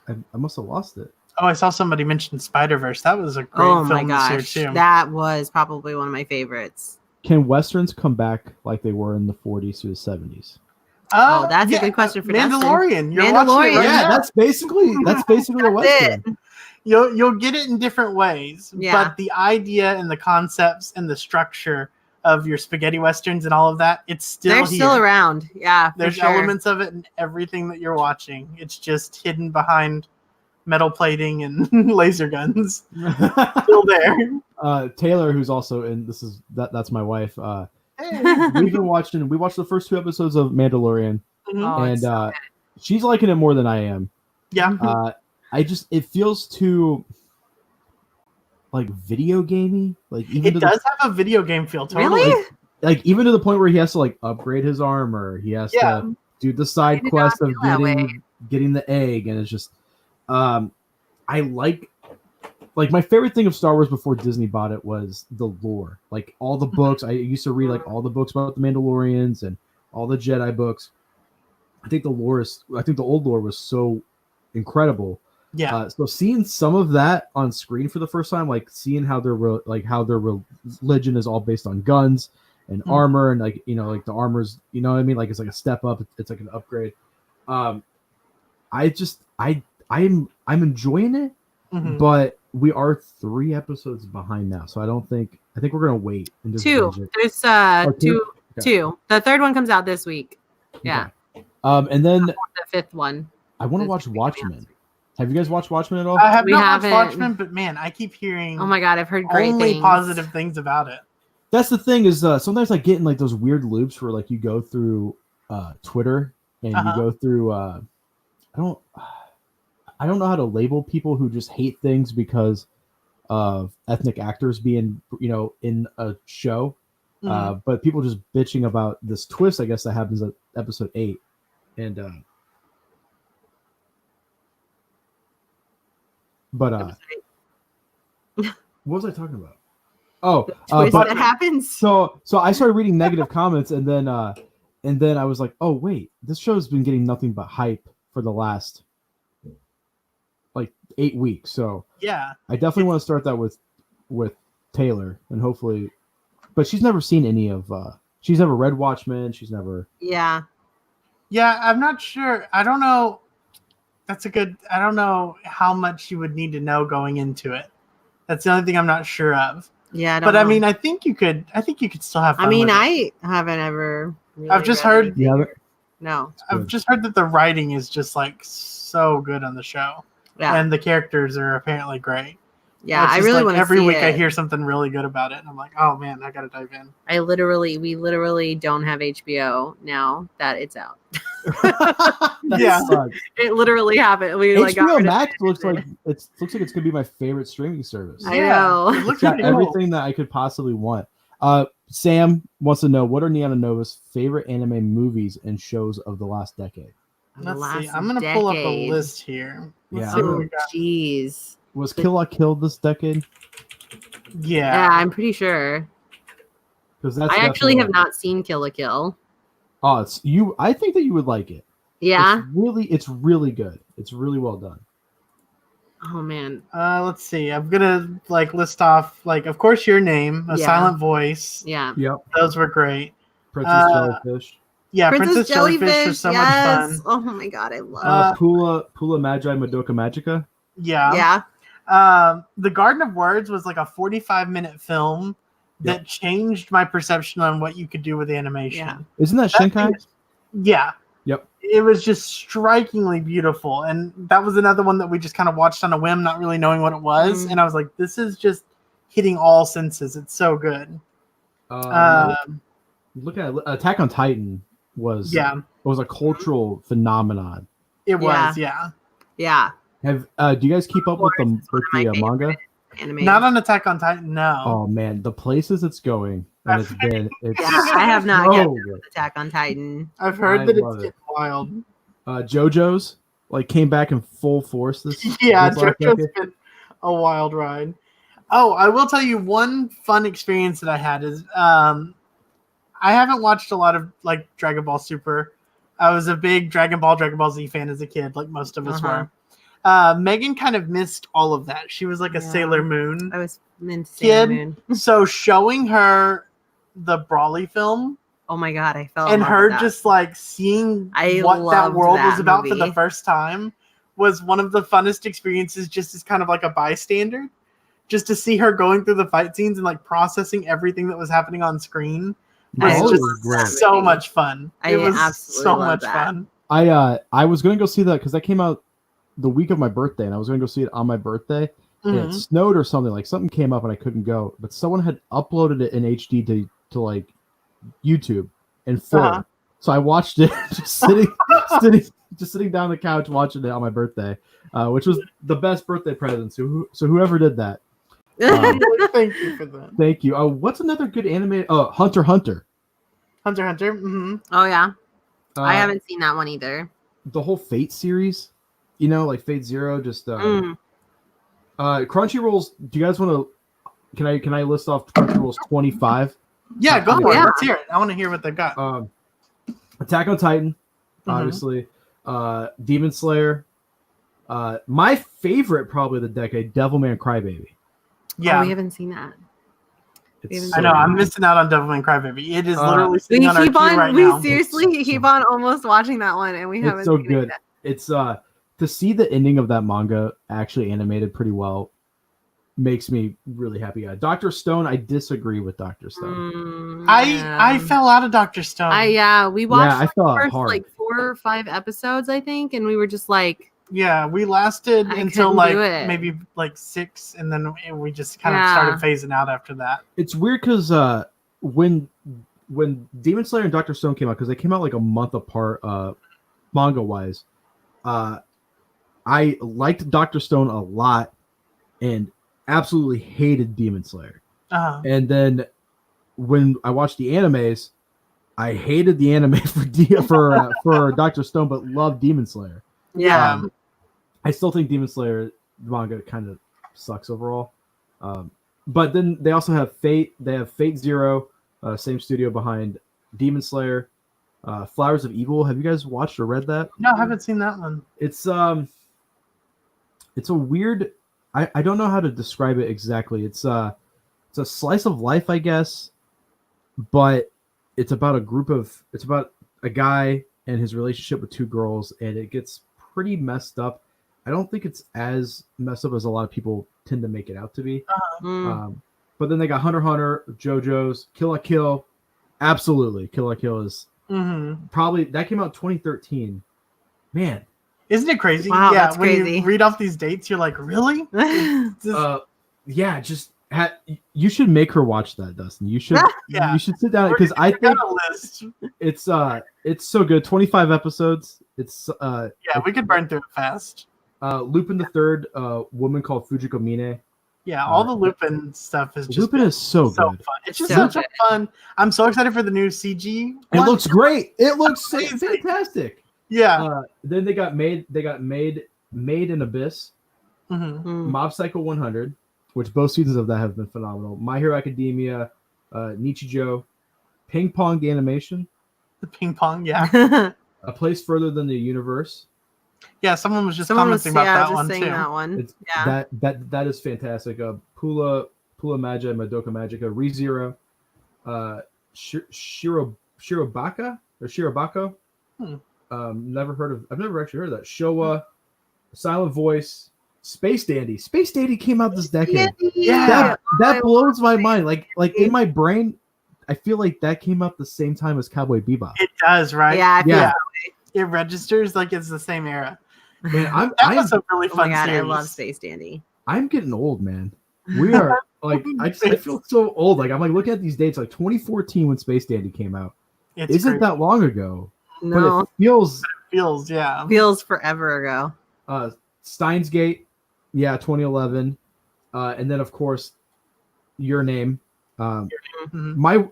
I must have lost it.
Oh, I saw somebody mention Spider-Verse. That was a great film this year too.
That was probably one of my favorites.
Can Westerns come back like they were in the 40s to the 70s?
That's a good question for
Mandalorian.
Mandalorian.
That's basically a Western.
You'll get it in different ways, but the idea and the concepts and the structure of your spaghetti westerns and all of that, they're
still around. Yeah,
there's elements of it in everything that you're watching. It's just hidden behind metal plating and laser guns. Still there.
Taylor, who's also in that's my wife.
Hey.
We watched the first 2 episodes of Mandalorian,
Oh,
and
it's so good.
she's liking it more than I am.
Yeah.
It feels too like video gamey. Like even
It does have a video game feel. Totally.
Really?
like even to the point where he has to like upgrade his armor. He has to do the side
did
quest
not
of
feel that way.
getting the egg, and it's just I like my favorite thing of Star Wars before Disney bought it was the lore. Like all the books. I used to read like all the books about the Mandalorians and all the Jedi books. I think the old lore was so incredible.
Yeah.
So seeing some of that on screen for the first time, like seeing how their religion is all based on guns and armor, and like like the armor's, you know what I mean, like it's like a step up, it's like an upgrade. I'm enjoying it, but we are 3 episodes behind now, so I think we're gonna wait and just
2.
binge it.
There's
two? Okay.
2. The 3rd one comes out this week. Yeah.
Okay. And then
The 5th one.
I want to watch Watchmen. Have you guys watched Watchmen at all?
I have
We
not watched
haven't.
Watchmen, but man, I keep hearing
Oh my god, I've heard great
only
things.
positive things about it.
That's the thing is sometimes I get in like those weird loops where like you go through Twitter and you go through I don't know how to label people who just hate things because of ethnic actors being in a show, but people just bitching about this twist, I guess, that happens at episode 8, and what was I talking about? Oh,
Twist
but
that happens.
so I started reading negative comments, and then I was like, oh wait, this show's been getting nothing but hype for the last like 8 weeks. So
Yeah.
I definitely want to start that with Taylor, and hopefully, but she's never seen any of. She's never read Watchmen. She's never.
Yeah.
Yeah, I'm not sure. I don't know. I don't know how much you would need to know going into it. That's the only thing I'm not sure of.
Yeah,
But I mean, I think you could still have fun.
I mean,
with it.
I haven't ever. Really
I've just
read
heard-
anything.
Yeah,
No.
I've just heard that the writing is just like so good on the show,
Yeah.
and the characters are apparently great.
Yeah.
It's
I
just
really
like
want to
every
see
week
it.
I hear something really good about it, and I'm like, oh man, I gotta dive in.
We literally don't have HBO now that it's out.
Yeah.
sucks.
It literally happened. We like got
HBO
rid of
Max
it.
looks like it's gonna be my favorite streaming service.
I know.
It
It's
looks
got
pretty cool.
everything that I could possibly want. Sam wants to know, what are Neon and Nova's favorite anime movies and shows of the last decade?
Let's see.
Last
I'm gonna pull up a
decade.
list here. Let's
Yeah.
see what
Oh,
we got.
jeez.
Was Kill La Kill this decade?
Yeah, I'm pretty sure.
Because that's
I actually have
definitely-
not seen Kill la Kill.
Oh, it's you. I think that you would like it.
Yeah.
It's really good. It's really well done.
Oh man.
Let's see. I'm gonna like list off like, of course, Your Name, A
Yeah.
Silent Voice.
Yeah.
Yep.
Those were great.
Princess Jellyfish.
Yeah, Princess Jellyfish was so much fun.
Oh my god, I love.
Pula Magi Madoka Magica.
Yeah.
Yeah.
The Garden of Words was like a 45-minute film that changed my perception on what you could do with animation.
Yeah.
Isn't that Shinkai?
Yeah.
Yep.
It was just strikingly beautiful. And that was another one that we just kind of watched on a whim, not really knowing what it was.
Mhm.
And I was like, this is just hitting all senses. It's so good.
Look at Attack on Titan was a cultural phenomenon.
It was, yeah.
Yeah.
Do you guys keep up with the
my
manga?
Anime.
Not on Attack on Titan, no.
Oh man, the places it's going, and it's
Yeah, I have not
so
yet
good.
Attack on Titan.
I've heard
I
that
love
it's
it.
getting wild.
JoJo's like came back in full force this.
Yeah,
this last
JoJo's
decade.
been a wild ride. Oh, I will tell you one fun experience that I had is I haven't watched a lot of like Dragon Ball Super. I was a big Dragon Ball Z fan as a kid, like most of us were. Megan kind of missed all of that. She was like a Sailor Moon
I was meant to say
kid.
Moon.
So showing her the Brawly film
Oh my god, I fell in
and
love
her
with that.
just like seeing
I
what that
loved
world
that
was about for
movie.
the first time was one of the funnest experiences, just as kind of like a bystander. Just to see her going through the fight scenes and like processing everything that was happening on screen was
I
just
was great.
so much fun.
I
it was
absolutely
so
love
much
that.
fun.
I was gonna go see that because that came out the week of my birthday, and I was going to go see it on my birthday, and it snowed or something. Like something came up and I couldn't go, but someone had uploaded it in HD to like YouTube in full. So I watched it just sitting down on the couch watching it on my birthday, which was the best birthday present. So whoever did that,
thank you for that.
Thank you. What's another good anime? Oh, Hunter x Hunter.
Hunter x Hunter. Mm-hmm.
Oh yeah, I haven't seen that one either.
The whole Fate series, like Fate Zero. Just Crunchyroll's. Do you guys want to? Can I list off Crunchyroll's 25?
Yeah, go for it. Let's hear it. I want to hear what they've got.
Attack on Titan, obviously. Demon Slayer. My favorite, probably of the decade, Devilman Crybaby.
Yeah,
we haven't seen that.
I know. I'm missing out on Devilman Crybaby. It is literally sitting on our queue right now.
We seriously keep on almost watching that one, and we haven't.
It's so good. It's to see the ending of that manga actually animated pretty well makes me really happy. Dr. Stone, I disagree with Dr. Stone.
I fell out of Dr. Stone.
We watched
I fell
the first
hard.
like 4 or 5 episodes, I think, and we were just like,
yeah, we lasted until
couldn't
like
do it.
maybe like 6, and then we just kind of started phasing out after that.
It's weird because when Demon Slayer and Dr. Stone came out, because they came out like a month apart manga wise, I liked Dr. Stone a lot and absolutely hated Demon Slayer. And then when I watched the animes, I hated the anime for Dr. Stone, but loved Demon Slayer.
yeah.
I still think Demon Slayer manga kind of sucks overall. But then they also have Fate. They have Fate Zero, same studio behind Demon Slayer. Flowers of Evil. Have you guys watched or read that?
No, I haven't seen that one.
It's a weird. I don't know how to describe it exactly. It's a slice of life, I guess, but it's about it's about a guy and his relationship with 2 girls, and it gets pretty messed up. I don't think it's as messed up as a lot of people tend to make it out to be. But then they got Hunter x Hunter, JoJo's, Kill la Kill. Absolutely, Kill la Kill is probably that came out 2013. Man,
isn't it crazy?
Wow,
yeah,
that's
when
crazy.
you read off these dates, you're like, really?
Yeah, you should make her watch that, Dustin. You should you should sit down because I think it's so good. 25 episodes. It's
we could burn through it fast.
Lupin the Third, Woman Called Fujiko Mine.
Yeah, all the Lupin stuff is just
Lupin is so good.
fun. It's just such a fun. I'm so excited for the new CG.
It looks great. It looks fantastic.
Yeah.
Then they got made in Abyss, Mob Psycho 100, which both seasons of that have been phenomenal. My Hero Academia, Nichijou, Ping Pong Animation,
The Ping Pong, yeah.
A Place Further Than the Universe.
Yeah, someone was just commenting about that one too.
That one.
That is fantastic. Pula Magi, Madoka Magica, ReZero, Shirobaka or Shirobako. I've never actually heard of that. Showa, Silent Voice, Space Dandy. Space Dandy came out this decade.
Yeah,
that blows my mind. Like in my brain, I feel like that came out the same time as Cowboy Bebop.
It does, right?
Yeah.
It registers like it's the same era.
Man,
that was a really fun
series.
series.
I love Space Dandy.
I'm getting old, man. We are like I feel so old. Like I'm like looking at these dates, like 2014 when Space Dandy came out. Isn't that long ago?
No,
but it feels
feels forever ago.
Steins Gate, 2011, and then of course Your Name. My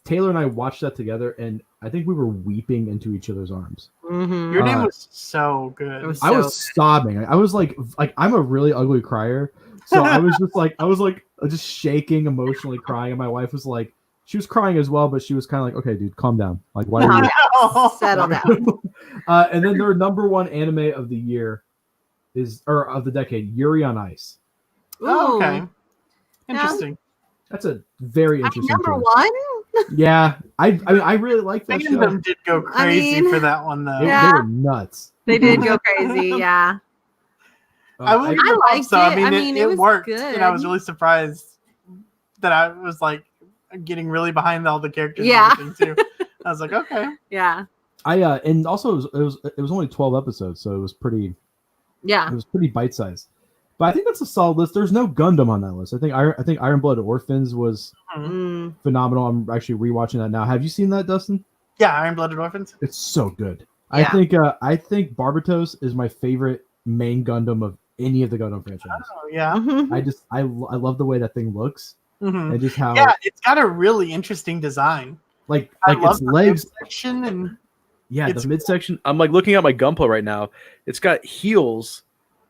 Taylor and I watched that together, and I think we were weeping into each other's arms.
Your Name was so good.
I was sobbing. I was like I'm a really ugly crier, so I was just shaking, emotionally crying, and my wife was like, she was crying as well, but she was kind of like, okay, dude, calm down. Like, why are you
settle down?
And then their number one anime of the year of the decade, Yuri on Ice.
Oh, okay. Interesting.
That's a very interesting
number
choice.
one.
Yeah, I mean, I really like that show.
Fandom did go crazy for that one, though.
They were nuts.
They did go crazy. Yeah.
I liked it. I mean, it worked,
good.
and I was really surprised that I was like getting really behind all the characters.
Yeah.
And everything too. I was like, okay.
Yeah.
And also it was only 12 episodes, so it was pretty
Yeah.
It was pretty bite sized. But I think that's a solid list. There's no Gundam on that list. I think Iron Blood Orphans was phenomenal. I'm actually rewatching that now. Have you seen that, Dustin?
Yeah, Iron Blooded Orphans.
It's so good.
Yeah.
I think Barbatos is my favorite main Gundam of any of the Gundam franchises.
Oh yeah.
I love the way that thing looks and just how
it's got a really interesting design.
like
I love
its
the
legs
section and
the midsection.
I'm like looking at my Gunpla right now. It's got heels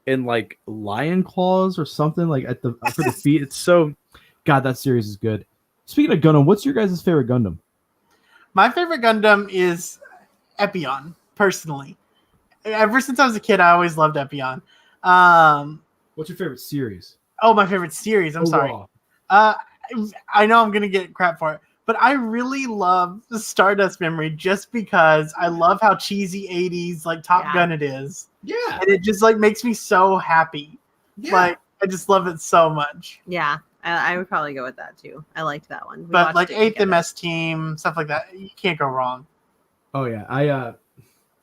and like
lion claws or something like at the for the feet. It's so God, that series is good. Speaking of Gundam, what's your guys' favorite Gundam?
my favorite Gundam is Epion, personally. Ever since I was a kid, I always loved Epion.
What's your favorite series?
Oh, my favorite series. I'm sorry. I know I'm gonna get crap for it, but I really love the Stardust Memory just because I love how cheesy 80s like Top Gun it is.
Yeah.
And it just like makes me so happy.
Yeah.
Like I just love it so much.
Yeah. I would probably go with that too. I liked that one. We
But like
watched it
8th
together.
MS Team, stuff like that, you can't go wrong.
Oh yeah. I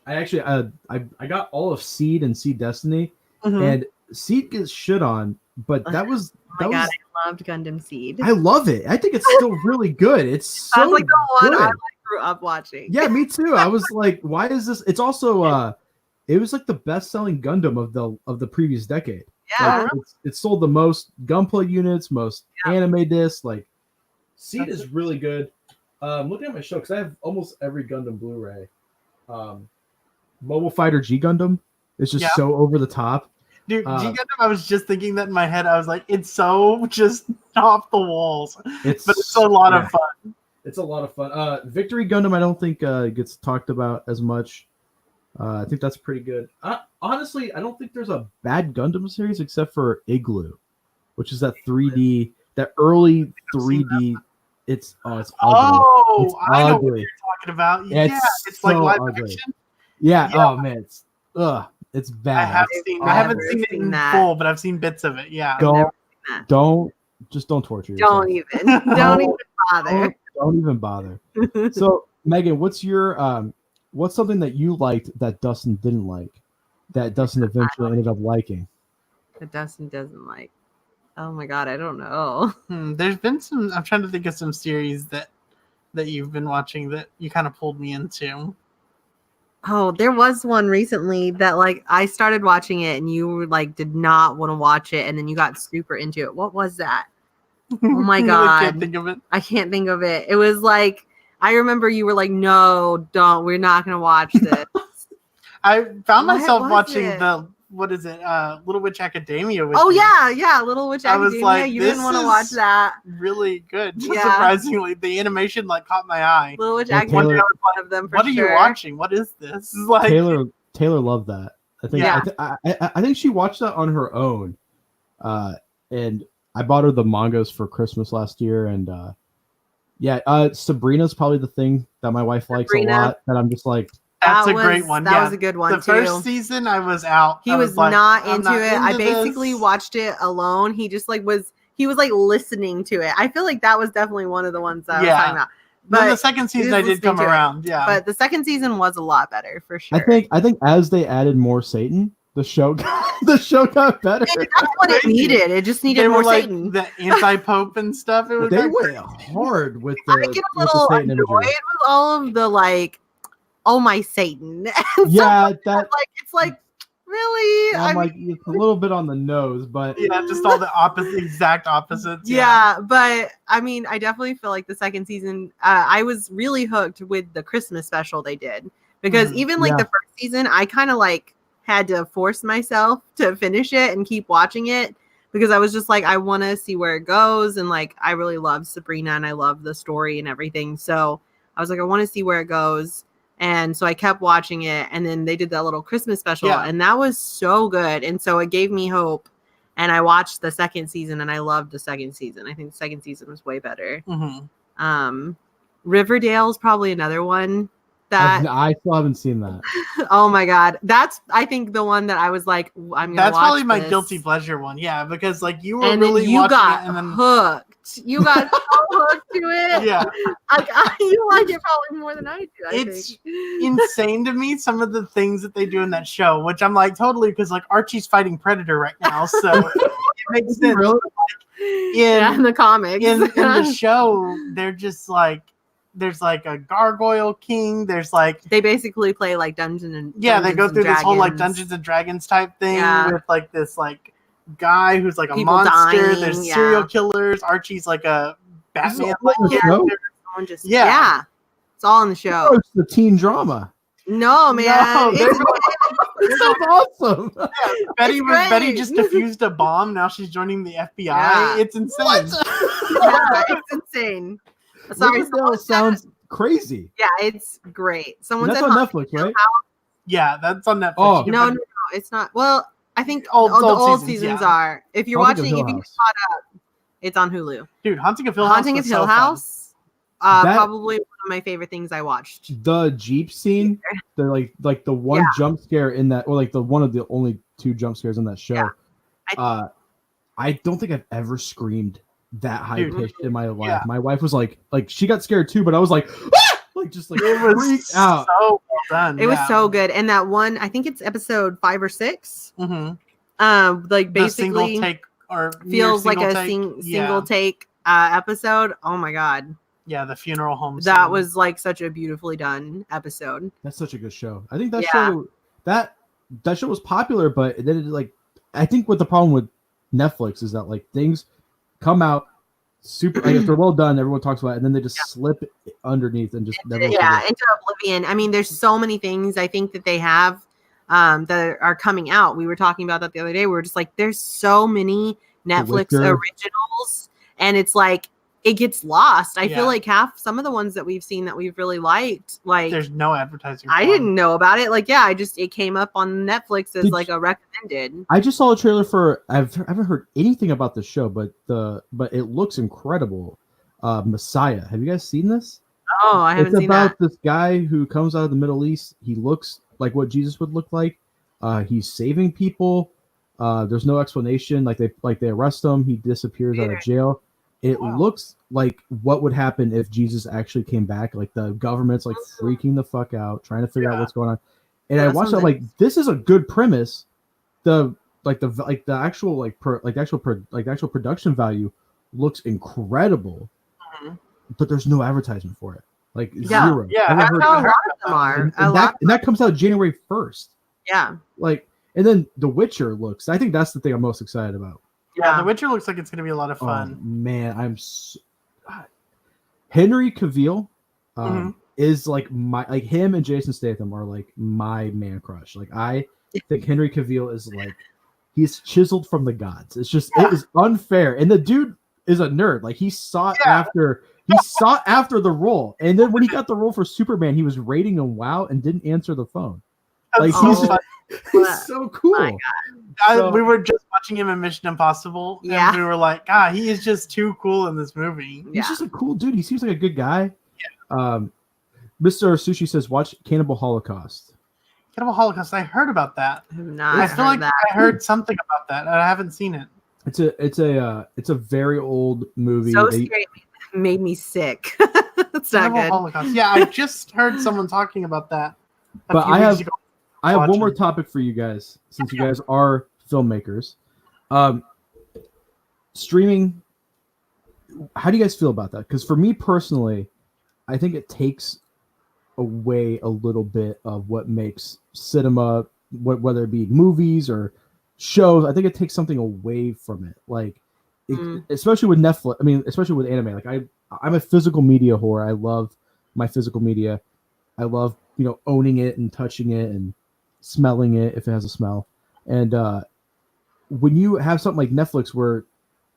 actually I got all of Seed and Seed Destiny
Mhm.
and Seed gets shit on, but that was
Oh my god, I loved Gundam Seed.
I love it. I think it's still really good. It's so
Sounds like the one
good.
I grew up watching.
Yeah, me too. I was like, why is this? It's also it was like the best-selling Gundam of the previous decade.
Yeah.
Like, it sold the most Gunpla units, most anime discs. Like, Seed is really good. Looking at my show because I have almost every Gundam Blu-ray. Mobile Fighter G Gundam is just so over the top.
Dude, G Gundam, I was just thinking that in my head. I was like, it's so just off the walls. But it's a lot of fun.
It's a lot of fun. Victory Gundam, I don't think gets talked about as much. I think that's pretty good. Honestly, I don't think there's a bad Gundam series except for Igloo, which is that 3D, that early 3D. It's ugly.
Oh,
It's
I know
ugly.
what you're talking about.
Yeah,
Yeah, it's
so
like live
ugly.
action.
Yeah.
Yeah.
Oh man, it's bad.
I haven't seen it in full, but I've seen bits of it. Yeah.
Don't torture yourself.
Don't even bother.
Don't even bother. So Megan, what's your what's something that you liked that Dustin didn't like that Dustin eventually ended up liking?
That Dustin doesn't like. Oh my god, I don't know.
There's been some. I'm trying to think of some series that you've been watching that you kind of pulled me into.
Oh, there was one recently that like I started watching it and you were like did not want to watch it and then you got super into it. What was that? Oh my god.
I can't think of it.
I can't think of it. It was like I remember you were like, "No, don't. We're not going to watch this."
I found
What
myself
was
watching
it?
what is it? Little Witch Academia. With
Oh
you.
yeah, Little Witch
I was
Academia.
like,
You didn't
this
want to
is
watch that.
Really good.
Yeah.
Surprisingly, the animation like caught my eye.
Little Witch
Yeah,
Academia
Taylor-
was one of them for
What are
sure.
you watching? What is this? Like
Taylor loved that. I think I think she watched that on her own. And I bought her the mangas for Christmas last year and Sabrina's probably the thing that my wife likes a lot that I'm just like
that's
That
a great
was-
one.
that
Yeah.
was a good one,
The
too.
first season, I was out.
He
I
was
like,
not
I'm
into it. I basically
this.
watched it alone. He just like was like listening to it. I feel like that was definitely one of the ones that I was talking about.
Then the
But
second
he was
season, I did
listening
come
to it.
around. Yeah.
but the second season was a lot better for sure.
I think as they added more Satan, the show got better.
That's what it needed. It just needed
they
more
were like
Satan.
the anti-pope and stuff. It was
They
like,
went hard with the
I get a
with the
little
Satan
annoyed
imagery.
with all of the like, oh my Satan. And
Yeah,
stuff
that
like it's like really.
I'm
I
like it's a little bit on the nose, but
yeah, just all the exact opposites.
Yeah, but I mean, I definitely feel like the second season, I was really hooked with the Christmas special they did because even like the first season, I kind of like had to force myself to finish it and keep watching it because I was just like, I want to see where it goes. And like, I really love Sabrina and I love the story and everything. So I was like, I want to see where it goes. And so I kept watching it. And then they did that little Christmas special and that was so good. And so it gave me hope. And I watched the second season and I loved the second season. I think the second season was way better.
Mm-hmm.
Riverdale's probably another one that
I still haven't seen that.
oh my god, that's I think the one that I was like, I'm gonna.
That's
watch
probably my
this.
guilty pleasure one. Yeah, because like you were
And
really
then you
watching
got
it, and then
hooked. You got so hooked to it.
Yeah,
You like it probably more than I do.
it's insane to me some of the things that they do in that show, which I'm like totally because like Archie's fighting Predator right now, so it makes sense.
Really?
In the comics,
in the show, they're just like there's like a gargoyle king. There's like
they basically play like
they
Dungeons
go through
and
this whole like
Dragons.
Dungeons and Dragons type thing
Yeah.
with like this like guy who's like a
People
monster.
dying,
There's
yeah.
serial killers. Archie's like a Batman like
all in the show?
character.
Someone just
Yeah.
it's all in the show.
Oh, it's the teen drama.
No, man,
No,
it's
It sounds awesome.
Betty
great.
just defused a bomb. Now she's joining the FBI.
Yeah.
It's insane.
yeah, it's insane. Sorry,
Riverdale sounds crazy.
yeah, it's great. Someone
That's
said
on
Haunting
Netflix, right?
Yeah, that's on Netflix.
Oh.
You can
No,
find-
no, it's not. Well, I think
Old-
the
old
old
seasons,
seasons
yeah.
are. If you're
Haunting of
watching,
Hill
if you get
House.
caught up, it's on Hulu.
Dude, Haunting of Hill House.
Haunting of
was
Hill
so fun.
House.
That-
Probably one of my favorite things I watched.
The Jeep scene, the like the one
Yeah.
jump scare in that, or like the one of the only two jump scares in that show.
Yeah.
I don't think I've ever screamed that high
Dude.
pitched in my life.
Yeah.
My wife was like she got scared too, but I was like, ah! Like just like
It was
freaked out.
so well done.
It was so good, and that one, I think it's episode 5 or 6.
Mm-hmm.
Like
The single
basically
take or near
feels like a
single take.
single take episode. Oh my god,
Yeah, the funeral home.
that
scene.
was like such a beautifully done episode.
That's such a good show. I think that
Yeah.
show that show was popular, but then it like I think what the problem with Netflix is that like things come out super like if they're well done, everyone talks about it, and then they just slip underneath and just never
Yeah, into oblivion. I mean, there's so many things I think that they have that are coming out. We were talking about that the other day. We were just like, there's so many Netflix
Witcher.
originals, and it's like it gets lost. I
Yeah.
feel like some of the ones that we've seen that we've really liked, like
There's no advertising.
I
for
didn't know about it. Like, yeah, it came up on Netflix as
Did
like a recommended.
I just saw a trailer for I haven't heard anything about the show, but it looks incredible. Messiah. Have you guys seen this?
Oh, I haven't
It's
seen
about
that.
this guy who comes out of the Middle East. He looks like what Jesus would look like. He's saving people. There's no explanation. Like they arrest him. He disappears out of jail. It
Wow.
looks like what would happen if Jesus actually came back. Like the government's like freaking the fuck out, trying to figure out
Yeah.
what's going on. And I
That
watched
sounds
that like this is a good premise. The actual production value looks incredible,
Mhm.
but there's no advertisement for it. Like
Yeah.
zero.
Yeah,
I haven't
I've
heard-
How a
heard
lot of them are.
and,
A
and
lot.
that comes out January 1st.
Yeah.
Like, and then The Witcher looks. I think that's the thing I'm most excited about.
Yeah,
Yeah.
The Witcher looks like it's gonna be a lot of fun.
Oh, man, Henry Cavill is like him and Jason Statham are like my man crush. Like I think Henry Cavill is like he's chiseled from the gods. It's just it is unfair, and the dude is a nerd. Like he sought after the role, and then when he got the role for Superman, he was rating him WoW and didn't answer the phone. Like
That's
he's,
so fun.
he's so cool.
My
We were just watching him in Mission Impossible,
Yeah.
and we were like, God, he is just too cool in this movie.
He's
Yeah.
just a cool dude. He seems like a good guy. Mr. Sushi says, watch Cannibal Holocaust.
Cannibal Holocaust. I heard about that.
I have not
I feel
heard
like
that.
I heard something about that. I haven't seen it.
It's a very old movie.
So
They-
scary. It made me sick. It's not
Cannibal
good.
Holocaust. Yeah, I just heard someone talking about that. a
But
few
I
weeks
have-
ago.
I have one
watching.
more topic for you guys, since you guys are filmmakers. Streaming. How do you guys feel about that? Because for me personally, I think it takes away a little bit of what makes cinema, whether it be movies or shows. I think it takes something away from it. Like, especially with Netflix. I mean, especially with anime. Like I'm a physical media whore. I love my physical media. I love owning it and touching it and smelling it if it has a smell. And when you have something like Netflix, where,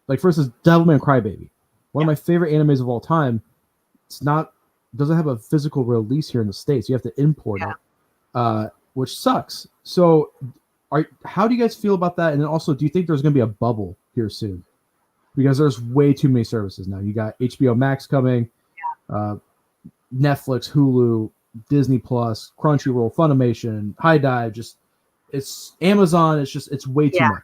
like, for instance, Devilman Crybaby, one of my favorite animes of all time, doesn't have a physical release here in the States. You have to import it, which sucks. So, how do you guys feel about that? And then also, do you think there's going to be a bubble here soon? Because there's way too many services now. You got HBO Max coming, Netflix, Hulu, Disney Plus, Crunchyroll, Funimation, High Dive. It's Amazon. It's way too much.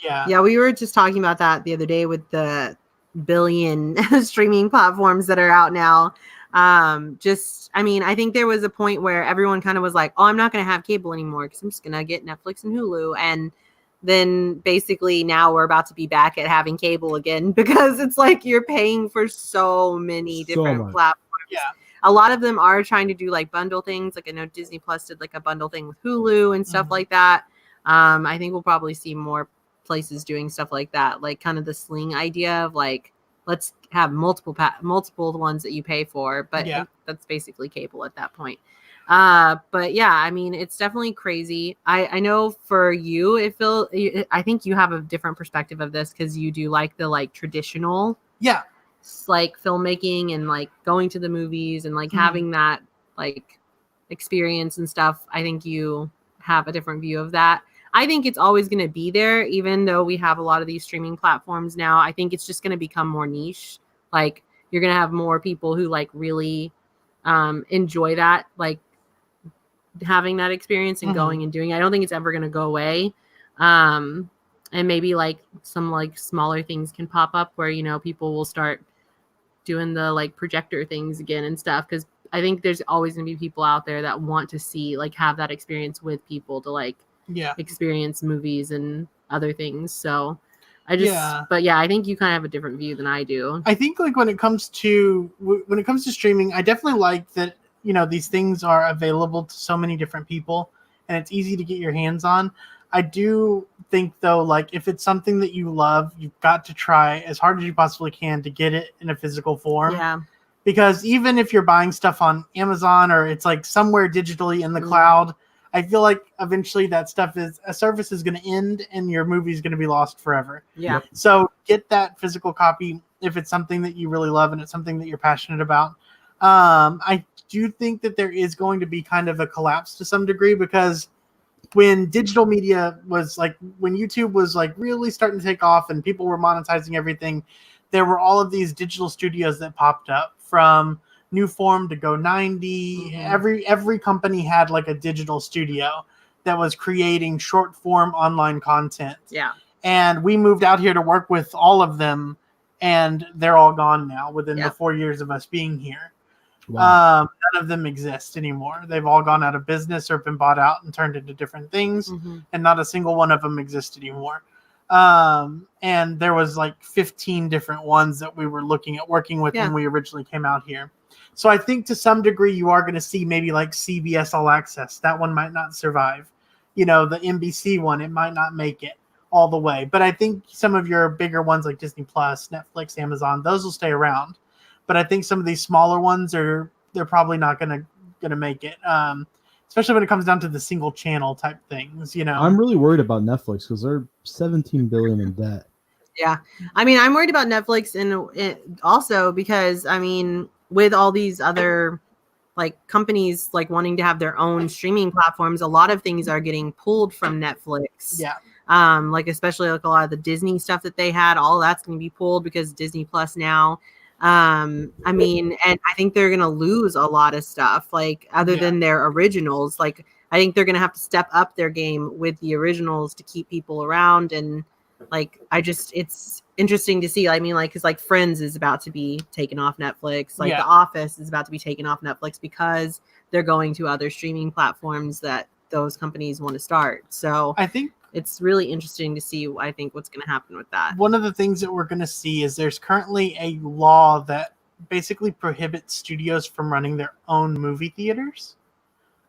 Yeah.
Yeah, we were just talking about that the other day with the billion streaming platforms that are out now. I mean, I think there was a point where everyone kind of was like, oh, I'm not going to have cable anymore because I'm just going to get Netflix and Hulu. And then basically now we're about to be back at having cable again because it's like you're paying for so many different platforms.
Yeah.
A lot of them are trying to do like bundle things. Like I know Disney Plus did like a bundle thing with Hulu and stuff like that. I think we'll probably see more places doing stuff like that, like kind of the Sling idea of like, let's have multiple ones that you pay for, but that's basically cable at that point. But yeah, I mean, it's definitely crazy. I know for you, I think you have a different perspective of this because you do like the like traditional, like filmmaking and like going to the movies and like having that like experience and stuff. I think you have a different view of that. I think it's always going to be there, even though we have a lot of these streaming platforms now. I think it's just going to become more niche. Like you're going to have more people who like really enjoy that, like having that experience and going and doing it. I don't think it's ever going to go away. And maybe like some like smaller things can pop up where, you know, people will start doing the like projector things again and stuff. Cause I think there's always gonna be people out there that want to see, like have that experience with people to like experience movies and other things. So but yeah, I think you kind of have a different view than I do.
I think like when it comes to streaming, I definitely like that, you know, these things are available to so many different people and it's easy to get your hands on. I do think though, like if it's something that you love, you've got to try as hard as you possibly can to get it in a physical form.
Yeah.
Because even if you're buying stuff on Amazon or it's like somewhere digitally in the cloud, I feel like eventually that service is going to end and your movie is going to be lost forever.
Yeah.
So get that physical copy if it's something that you really love and it's something that you're passionate about. I do think that there is going to be kind of a collapse to some degree because when digital media was like, when YouTube was like really starting to take off and people were monetizing everything, there were all of these digital studios that popped up from Newform to Go90. Every company had like a digital studio that was creating short form online content.
Yeah.
And we moved out here to work with all of them and they're all gone now within the 4 years of us being here. Wow. None of them exist anymore. They've all gone out of business or been bought out and turned into different things, and not a single one of them exists anymore. And there was like 15 different ones that we were looking at working with when we originally came out here. So I think to some degree you are going to see maybe like CBS All Access. That one might not survive. You know, the NBC one, it might not make it all the way. But I think some of your bigger ones like Disney Plus, Netflix, Amazon, those will stay around. But I think some of these smaller ones they're probably not gonna make it, especially when it comes down to the single channel type things. You know,
I'm really worried about Netflix because they're $17 billion in debt.
Yeah, I mean, I'm worried about Netflix and also because I mean, with all these other like companies like wanting to have their own streaming platforms, a lot of things are getting pulled from Netflix.
Yeah.
Like especially like a lot of the Disney stuff that they had, all that's going to be pulled because Disney Plus now. I mean, and I think they're gonna lose a lot of stuff, like other than their originals. Like I think they're gonna have to step up their game with the originals to keep people around. And like it's interesting to see. I mean, like because like Friends is about to be taken off Netflix, like The Office is about to be taken off Netflix because they're going to other streaming platforms that those companies want to start. So
I think
it's really interesting to see, I think, what's going to happen with that.
One of the things that we're going to see is there's currently a law that basically prohibits studios from running their own movie theaters.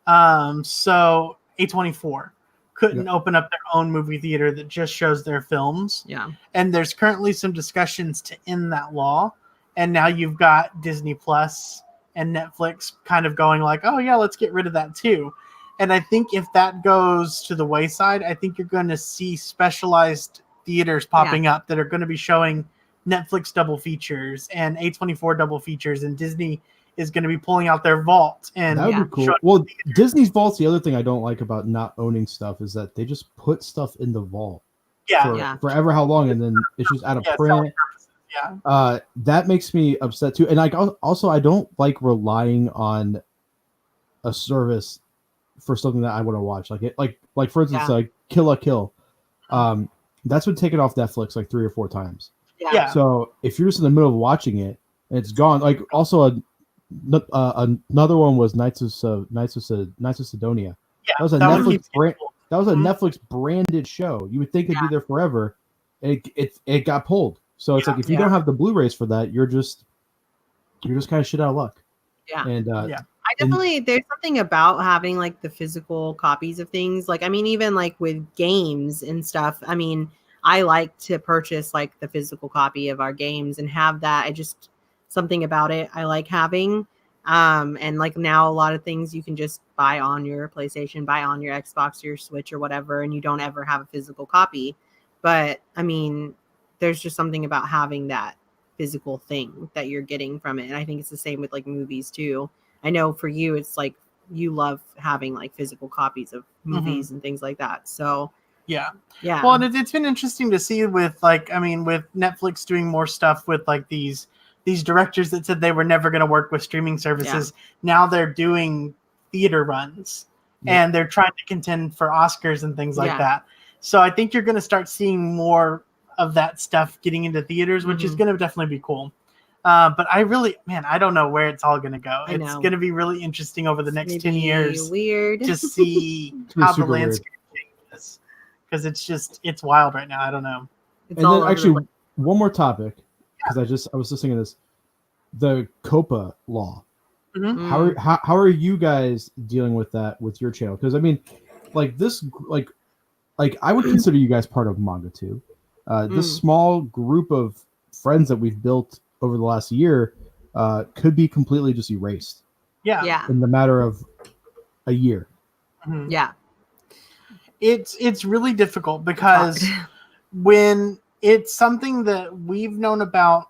So A24 couldn't open up their own movie theater that just shows their films.
Yeah.
And there's currently some discussions to end that law. And now you've got Disney Plus and Netflix kind of going like, oh, yeah, let's get rid of that too. And I think if that goes to the wayside, I think you're going to see specialized theaters popping up that are going to be showing Netflix double features and A24 double features, and Disney is going to be pulling out their vault. And
that would be cool. Well, Disney's vault's the other thing I don't like about not owning stuff is that they just put stuff in the vault for forever how long, and then it's just out of print. That makes me upset too. And like also, I don't like relying on a service for something that I want to watch, like for instance, like Kill la Kill. That's been taken off Netflix like 3 or 4 times.
Yeah.
So if you're just in the middle of watching it and it's gone, like also another one was Knights of Sidonia.
Yeah,
That was a
that one
Netflix
keeps getting pulled.
That was a
Mhm.
Netflix branded show. You would think it'd be there forever. It got pulled. So it's like if you
Yeah.
don't have the Blu-rays for that, you're just kind of shit out of luck.
Yeah.
And
Yeah.
I definitely there's something about having like the physical copies of things. Like I mean, even like with games and stuff. I mean, I like to purchase like the physical copy of our games and have that. I just something about it I like having. And like now a lot of things you can just buy on your PlayStation, buy on your Xbox, your Switch or whatever, and you don't ever have a physical copy. But I mean, there's just something about having that physical thing that you're getting from it. And I think it's the same with like movies too. I know for you, it's like you love having like physical copies of movies and things like that. So
Yeah.
yeah.
Well, and it's been interesting to see with like, I mean, with Netflix doing more stuff with like these directors that said they were never going to work with streaming services. Now they're doing theater runs and they're trying to contend for Oscars and things like that. So I think you're going to start seeing more of that stuff getting into theaters, which is going to definitely be cool. But I really, man, I don't know where it's all going to go. It's going to be really interesting over the next 10 years
weird
to see how the landscape changes. Because it's wild right now. I don't know.
It's
and
all
then
over
actually,
the
one more topic, because I was listening to this, the COPA law.
Mm-hmm.
How are you guys dealing with that with your channel? Because I mean, like this, like I would consider you guys part of MangaTube. This small group of friends that we've built over the last year could be completely just erased.
Yeah.
In the matter of a year.
Mm-hmm.
Yeah.
It's really difficult because when it's something that we've known about,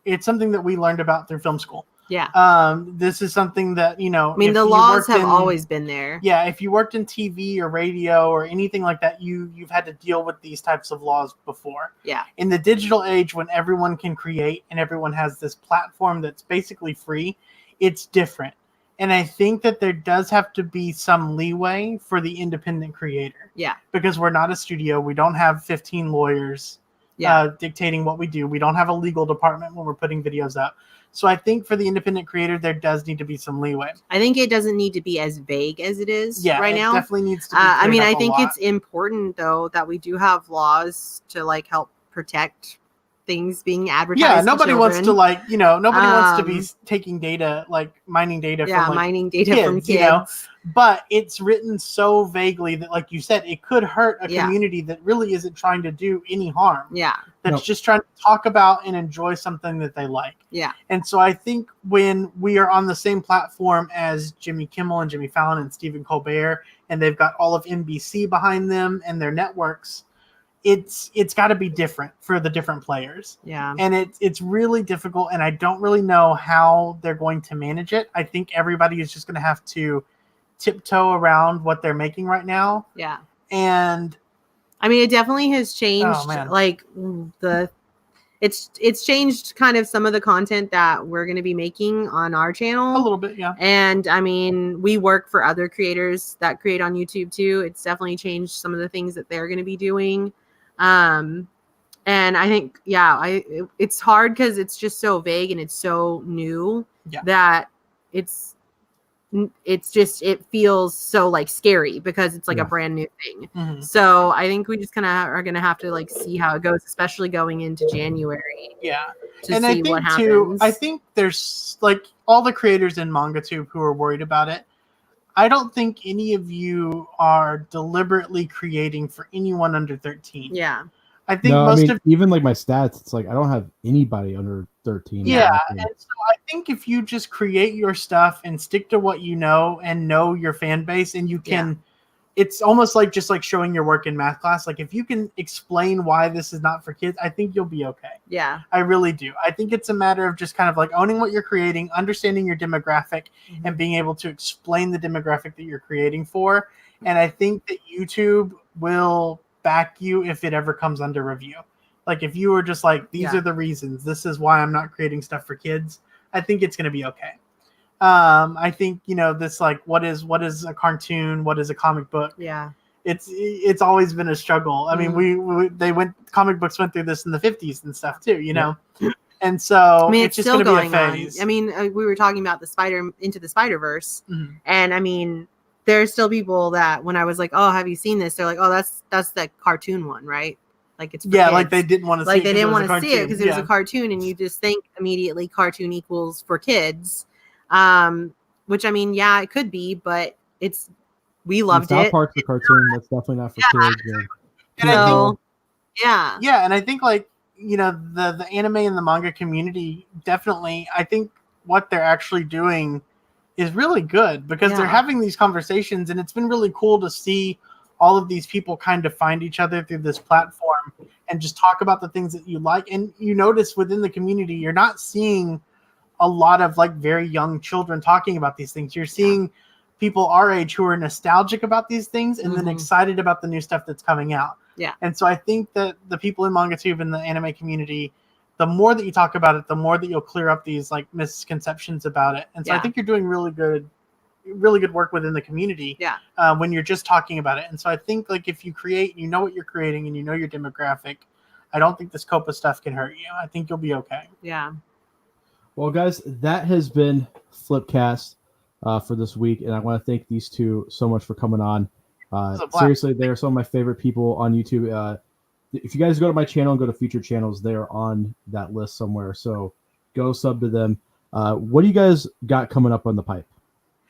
it's something that we learned about through film school.
Yeah.
This is something that, you know,
I mean, the laws have always been there.
Yeah, if you worked in TV or radio or anything like that, you've had to deal with these types of laws before.
Yeah.
In the digital age, when everyone can create and everyone has this platform that's basically free, it's different. And I think that there does have to be some leeway for the independent creator.
Yeah.
Because we're not a studio. We don't have 15 lawyers dictating what we do. We don't have a legal department when we're putting videos up. So I think for the independent creator, there does need to be some leeway.
I think it doesn't need to be as vague as it is right now.
It definitely needs to be
I mean, I
up
think
a lot.
it's important, though, that we do have laws to, like, help protect things being advertised.
Yeah, nobody wants to, like, you know, nobody wants to be taking data, like, mining data from, like,
mining data
kids,
from kids.
You know? But it's written so vaguely that, like you said, it could hurt a community that really isn't trying to do any harm.
Yeah.
That's just trying to talk about and enjoy something that they like.
Yeah.
And so I think when we are on the same platform as Jimmy Kimmel and Jimmy Fallon and Stephen Colbert, and they've got all of NBC behind them and their networks, it's got to be different for the different players.
Yeah.
And it's really difficult, and I don't really know how they're going to manage it. I think everybody is just going to have to tiptoe around what they're making right now.
Yeah.
And
I mean, it definitely has changed.
Oh, man.
Like it's changed kind of some of the content that we're going to be making on our channel.
A little bit, yeah.
And I mean, we work for other creators that create on YouTube too. It's definitely changed some of the things that they're going to be doing. And I think, it's hard because it's just so vague and it's so new that it feels so like scary because it's like a brand new thing.
Mm-hmm.
So I think we just kind of are going to have to like see how it goes, especially going into January.
Yeah.
To
and
see
I think
what happens.
too, I think there's like all the creators in MangaTube who are worried about it. I don't think any of you are deliberately creating for anyone under 13.
Yeah.
I think most of
even like my stats, it's like I don't have anybody under 13.
Yeah, and so I think if you just create your stuff and stick to what you know and know your fan base, and you can, it's almost like just like showing your work in math class. Like if you can explain why this is not for kids, I think you'll be okay.
Yeah,
I really do. I think it's a matter of just kind of like owning what you're creating, understanding your demographic, and being able to explain the demographic that you're creating for. And I think that YouTube will back you if it ever comes under review. Like if you were just like, these are the reasons, this is why I'm not creating stuff for kids, I think it's going to be okay. I think, you know, this like what is a cartoon, what is a comic book, it's always been a struggle. I mean, comic books went through this in the 50s and stuff too, you know. And so
I mean, it's
just
still
going to be a
going on.
phase.
I mean, we were talking about Into the Spider-Verse,
Mhm.
and I mean, there's still people that when I was like, "Oh, have you seen this?" They're like, "Oh, that's the cartoon one, right?" Like it's for kids.
like they didn't want to see
like
it.
they didn't want to
want
see it because it was a cartoon, and you just think immediately cartoon equals for kids. Which I mean, yeah, it could be, but we loved
South
it.
Park's a cartoon. That's definitely not for kids.
And I think,
yeah,
and I think like the anime and the manga community definitely. I think what they're actually doing is really good because they're having these conversations, and it's been really cool to see all of these people kind of find each other through this platform and just talk about the things that you like. And you notice within the community, you're not seeing a lot of like very young children talking about these things. You're seeing people our age who are nostalgic about these things and then excited about the new stuff that's coming out.
Yeah.
And so I think that the people in MangaTube and the anime community, the more that you talk about it, the more that you'll clear up these like misconceptions about it. And so I think you're doing really good work within the community when you're just talking about it. And so I think like if you create, you know what you're creating and you know your demographic, I don't think this COPA stuff can hurt you. I think you'll be okay.
Yeah.
Well, guys, that has been FlipCast for this week, and I want to thank these two so much for coming on. Seriously, they are some of my favorite people on YouTube. If you guys go to my channel and go to featured channels, they're on that list somewhere. So go sub to them. What do you guys got coming up on the pipe?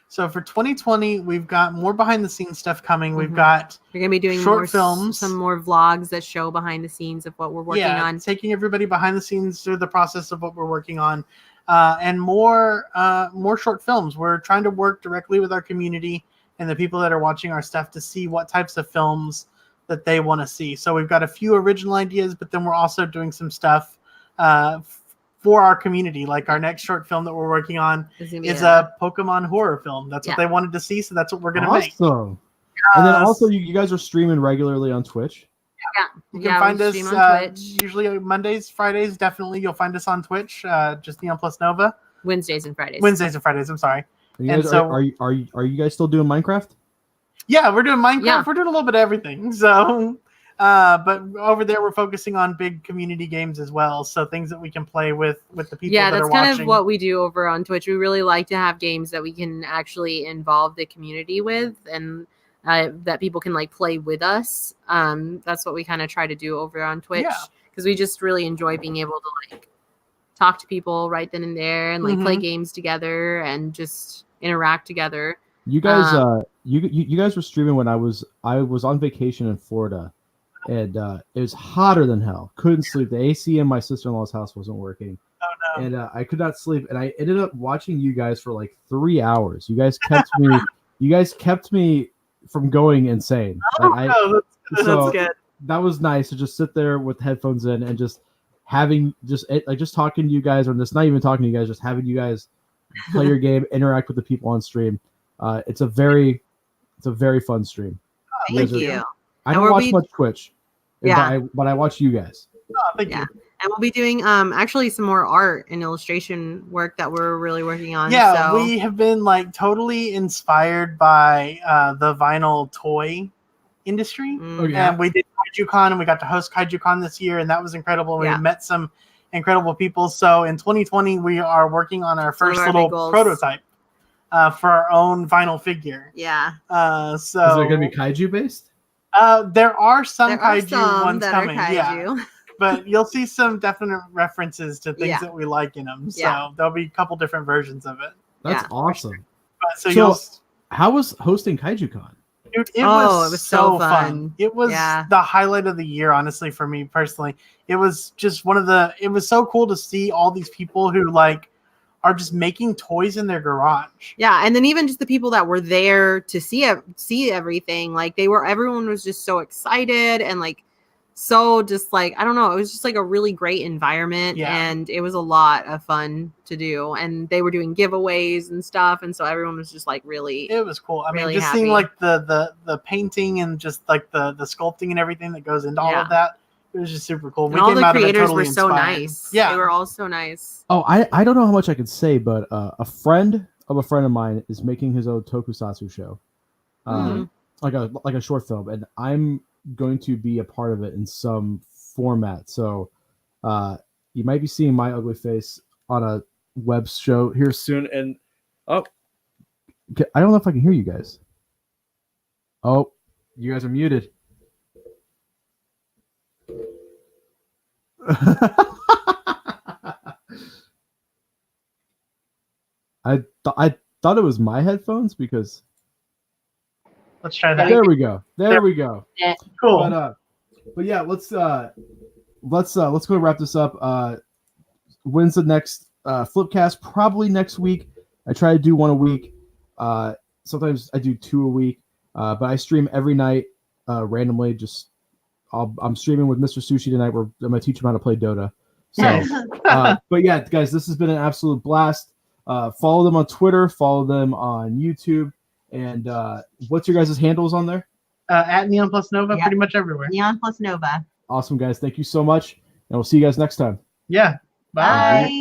So for 2020, we've got more behind the scenes stuff coming. We've got
we're gonna be doing
short films,
some more vlogs that show behind the scenes of what we're working on.
Taking everybody behind the scenes through the process of what we're working on, and more short films. We're trying to work directly with our community and the people that are watching our stuff to see what types of films that they want to see. So we've got a few original ideas, but then we're also doing some stuff for our community. Like our next short film that we're working on is a Pokemon horror film. That's what they wanted to see, so that's what we're going to make.
Awesome. And then also you guys are streaming regularly on Twitch.
You can find us on Twitch. Usually Mondays, Fridays, definitely you'll find us on Twitch, just Neon Plus Nova.
Wednesdays and Fridays,
I'm sorry.
And you guys, are you guys still doing Minecraft?
Yeah, we're doing Minecraft. Yeah. We're doing a little bit of everything. So but over there we're focusing on big community games as well. So things that we can play with the people that are watching. Yeah, that's kind
of what we do over on Twitch. We really like to have games that we can actually involve the community with and that people can like play with us. That's what we kind of try to do over on Twitch because we just really enjoy being able to like talk to people right then and there and like play games together and just interact together.
You guys, you guys were streaming when I was on vacation in Florida, and it was hotter than hell. Couldn't sleep. The AC in my sister-in-law's house wasn't working.
Oh no!
And I could not sleep. And I ended up watching you guys for like 3 hours. You guys kept me from going insane.
That's good.
That was nice to just sit there with headphones in and just talking to you guys, or just not even talking to you guys, just having you guys play your game, interact with the people on stream. It's a very fun stream.
Thank you.
I don't watch much Twitch, but I watch you guys.
Oh, thank you.
And we'll be doing actually some more art and illustration work that we're really working on.
Yeah, we have been like totally inspired by the vinyl toy industry. And we did KaijuCon, and we got to host KaijuCon this year, and that was incredible. We met some incredible people. So in 2020, we are working on our first little prototype for our own vinyl figure.
Yeah.
So
is it going to be kaiju based?
There are some kaiju ones coming.
Kaiju.
Yeah. But you'll see some definite references to things that we like in them. So there'll be a couple different versions of it.
That's awesome.
So
how was hosting KaijuCon?
Dude, it was so fun. It was the highlight of the year, honestly, for me personally. It was just it was so cool to see all these people who like are just making toys in their garage.
Yeah, and then even just the people that were there to see everything, like everyone was just so excited and like so just like, I don't know, it was just like a really great environment and it was a lot of fun to do, and they were doing giveaways and stuff, and so everyone was just like it
was cool. I mean,
really
just
happy.
seeing like the painting and just like the sculpting and everything that goes into all of that, it was just super cool.
And all the creators were so nice. Yeah, they were all so nice.
Oh, I don't know how much I could say, but a friend of a friend of mine is making his own tokusatsu show. like a short film, and I'm going to be a part of it in some format. So you might be seeing my ugly face on a web show here soon. And I don't know if I can hear you guys. Oh, you guys are muted. I thought it was my headphones because
Let's try that.
there we go. There we go.
Yeah.
Cool.
But yeah, let's go and wrap this up. When's the next Flipcast? Probably next week. I try to do one a week. Sometimes I do 2 a week. But I stream every night randomly. I'm streaming with Mr. Sushi tonight. I'm gonna teach him how to play Dota. So, but yeah, guys, this has been an absolute blast. Follow them on Twitter. Follow them on YouTube. And what's your guys' handles on there?
At Neon Plus Nova,
Yep.
pretty much everywhere.
Neon Plus Nova.
Awesome, guys. Thank you so much. And we'll see you guys next time.
Yeah. Bye.
Bye.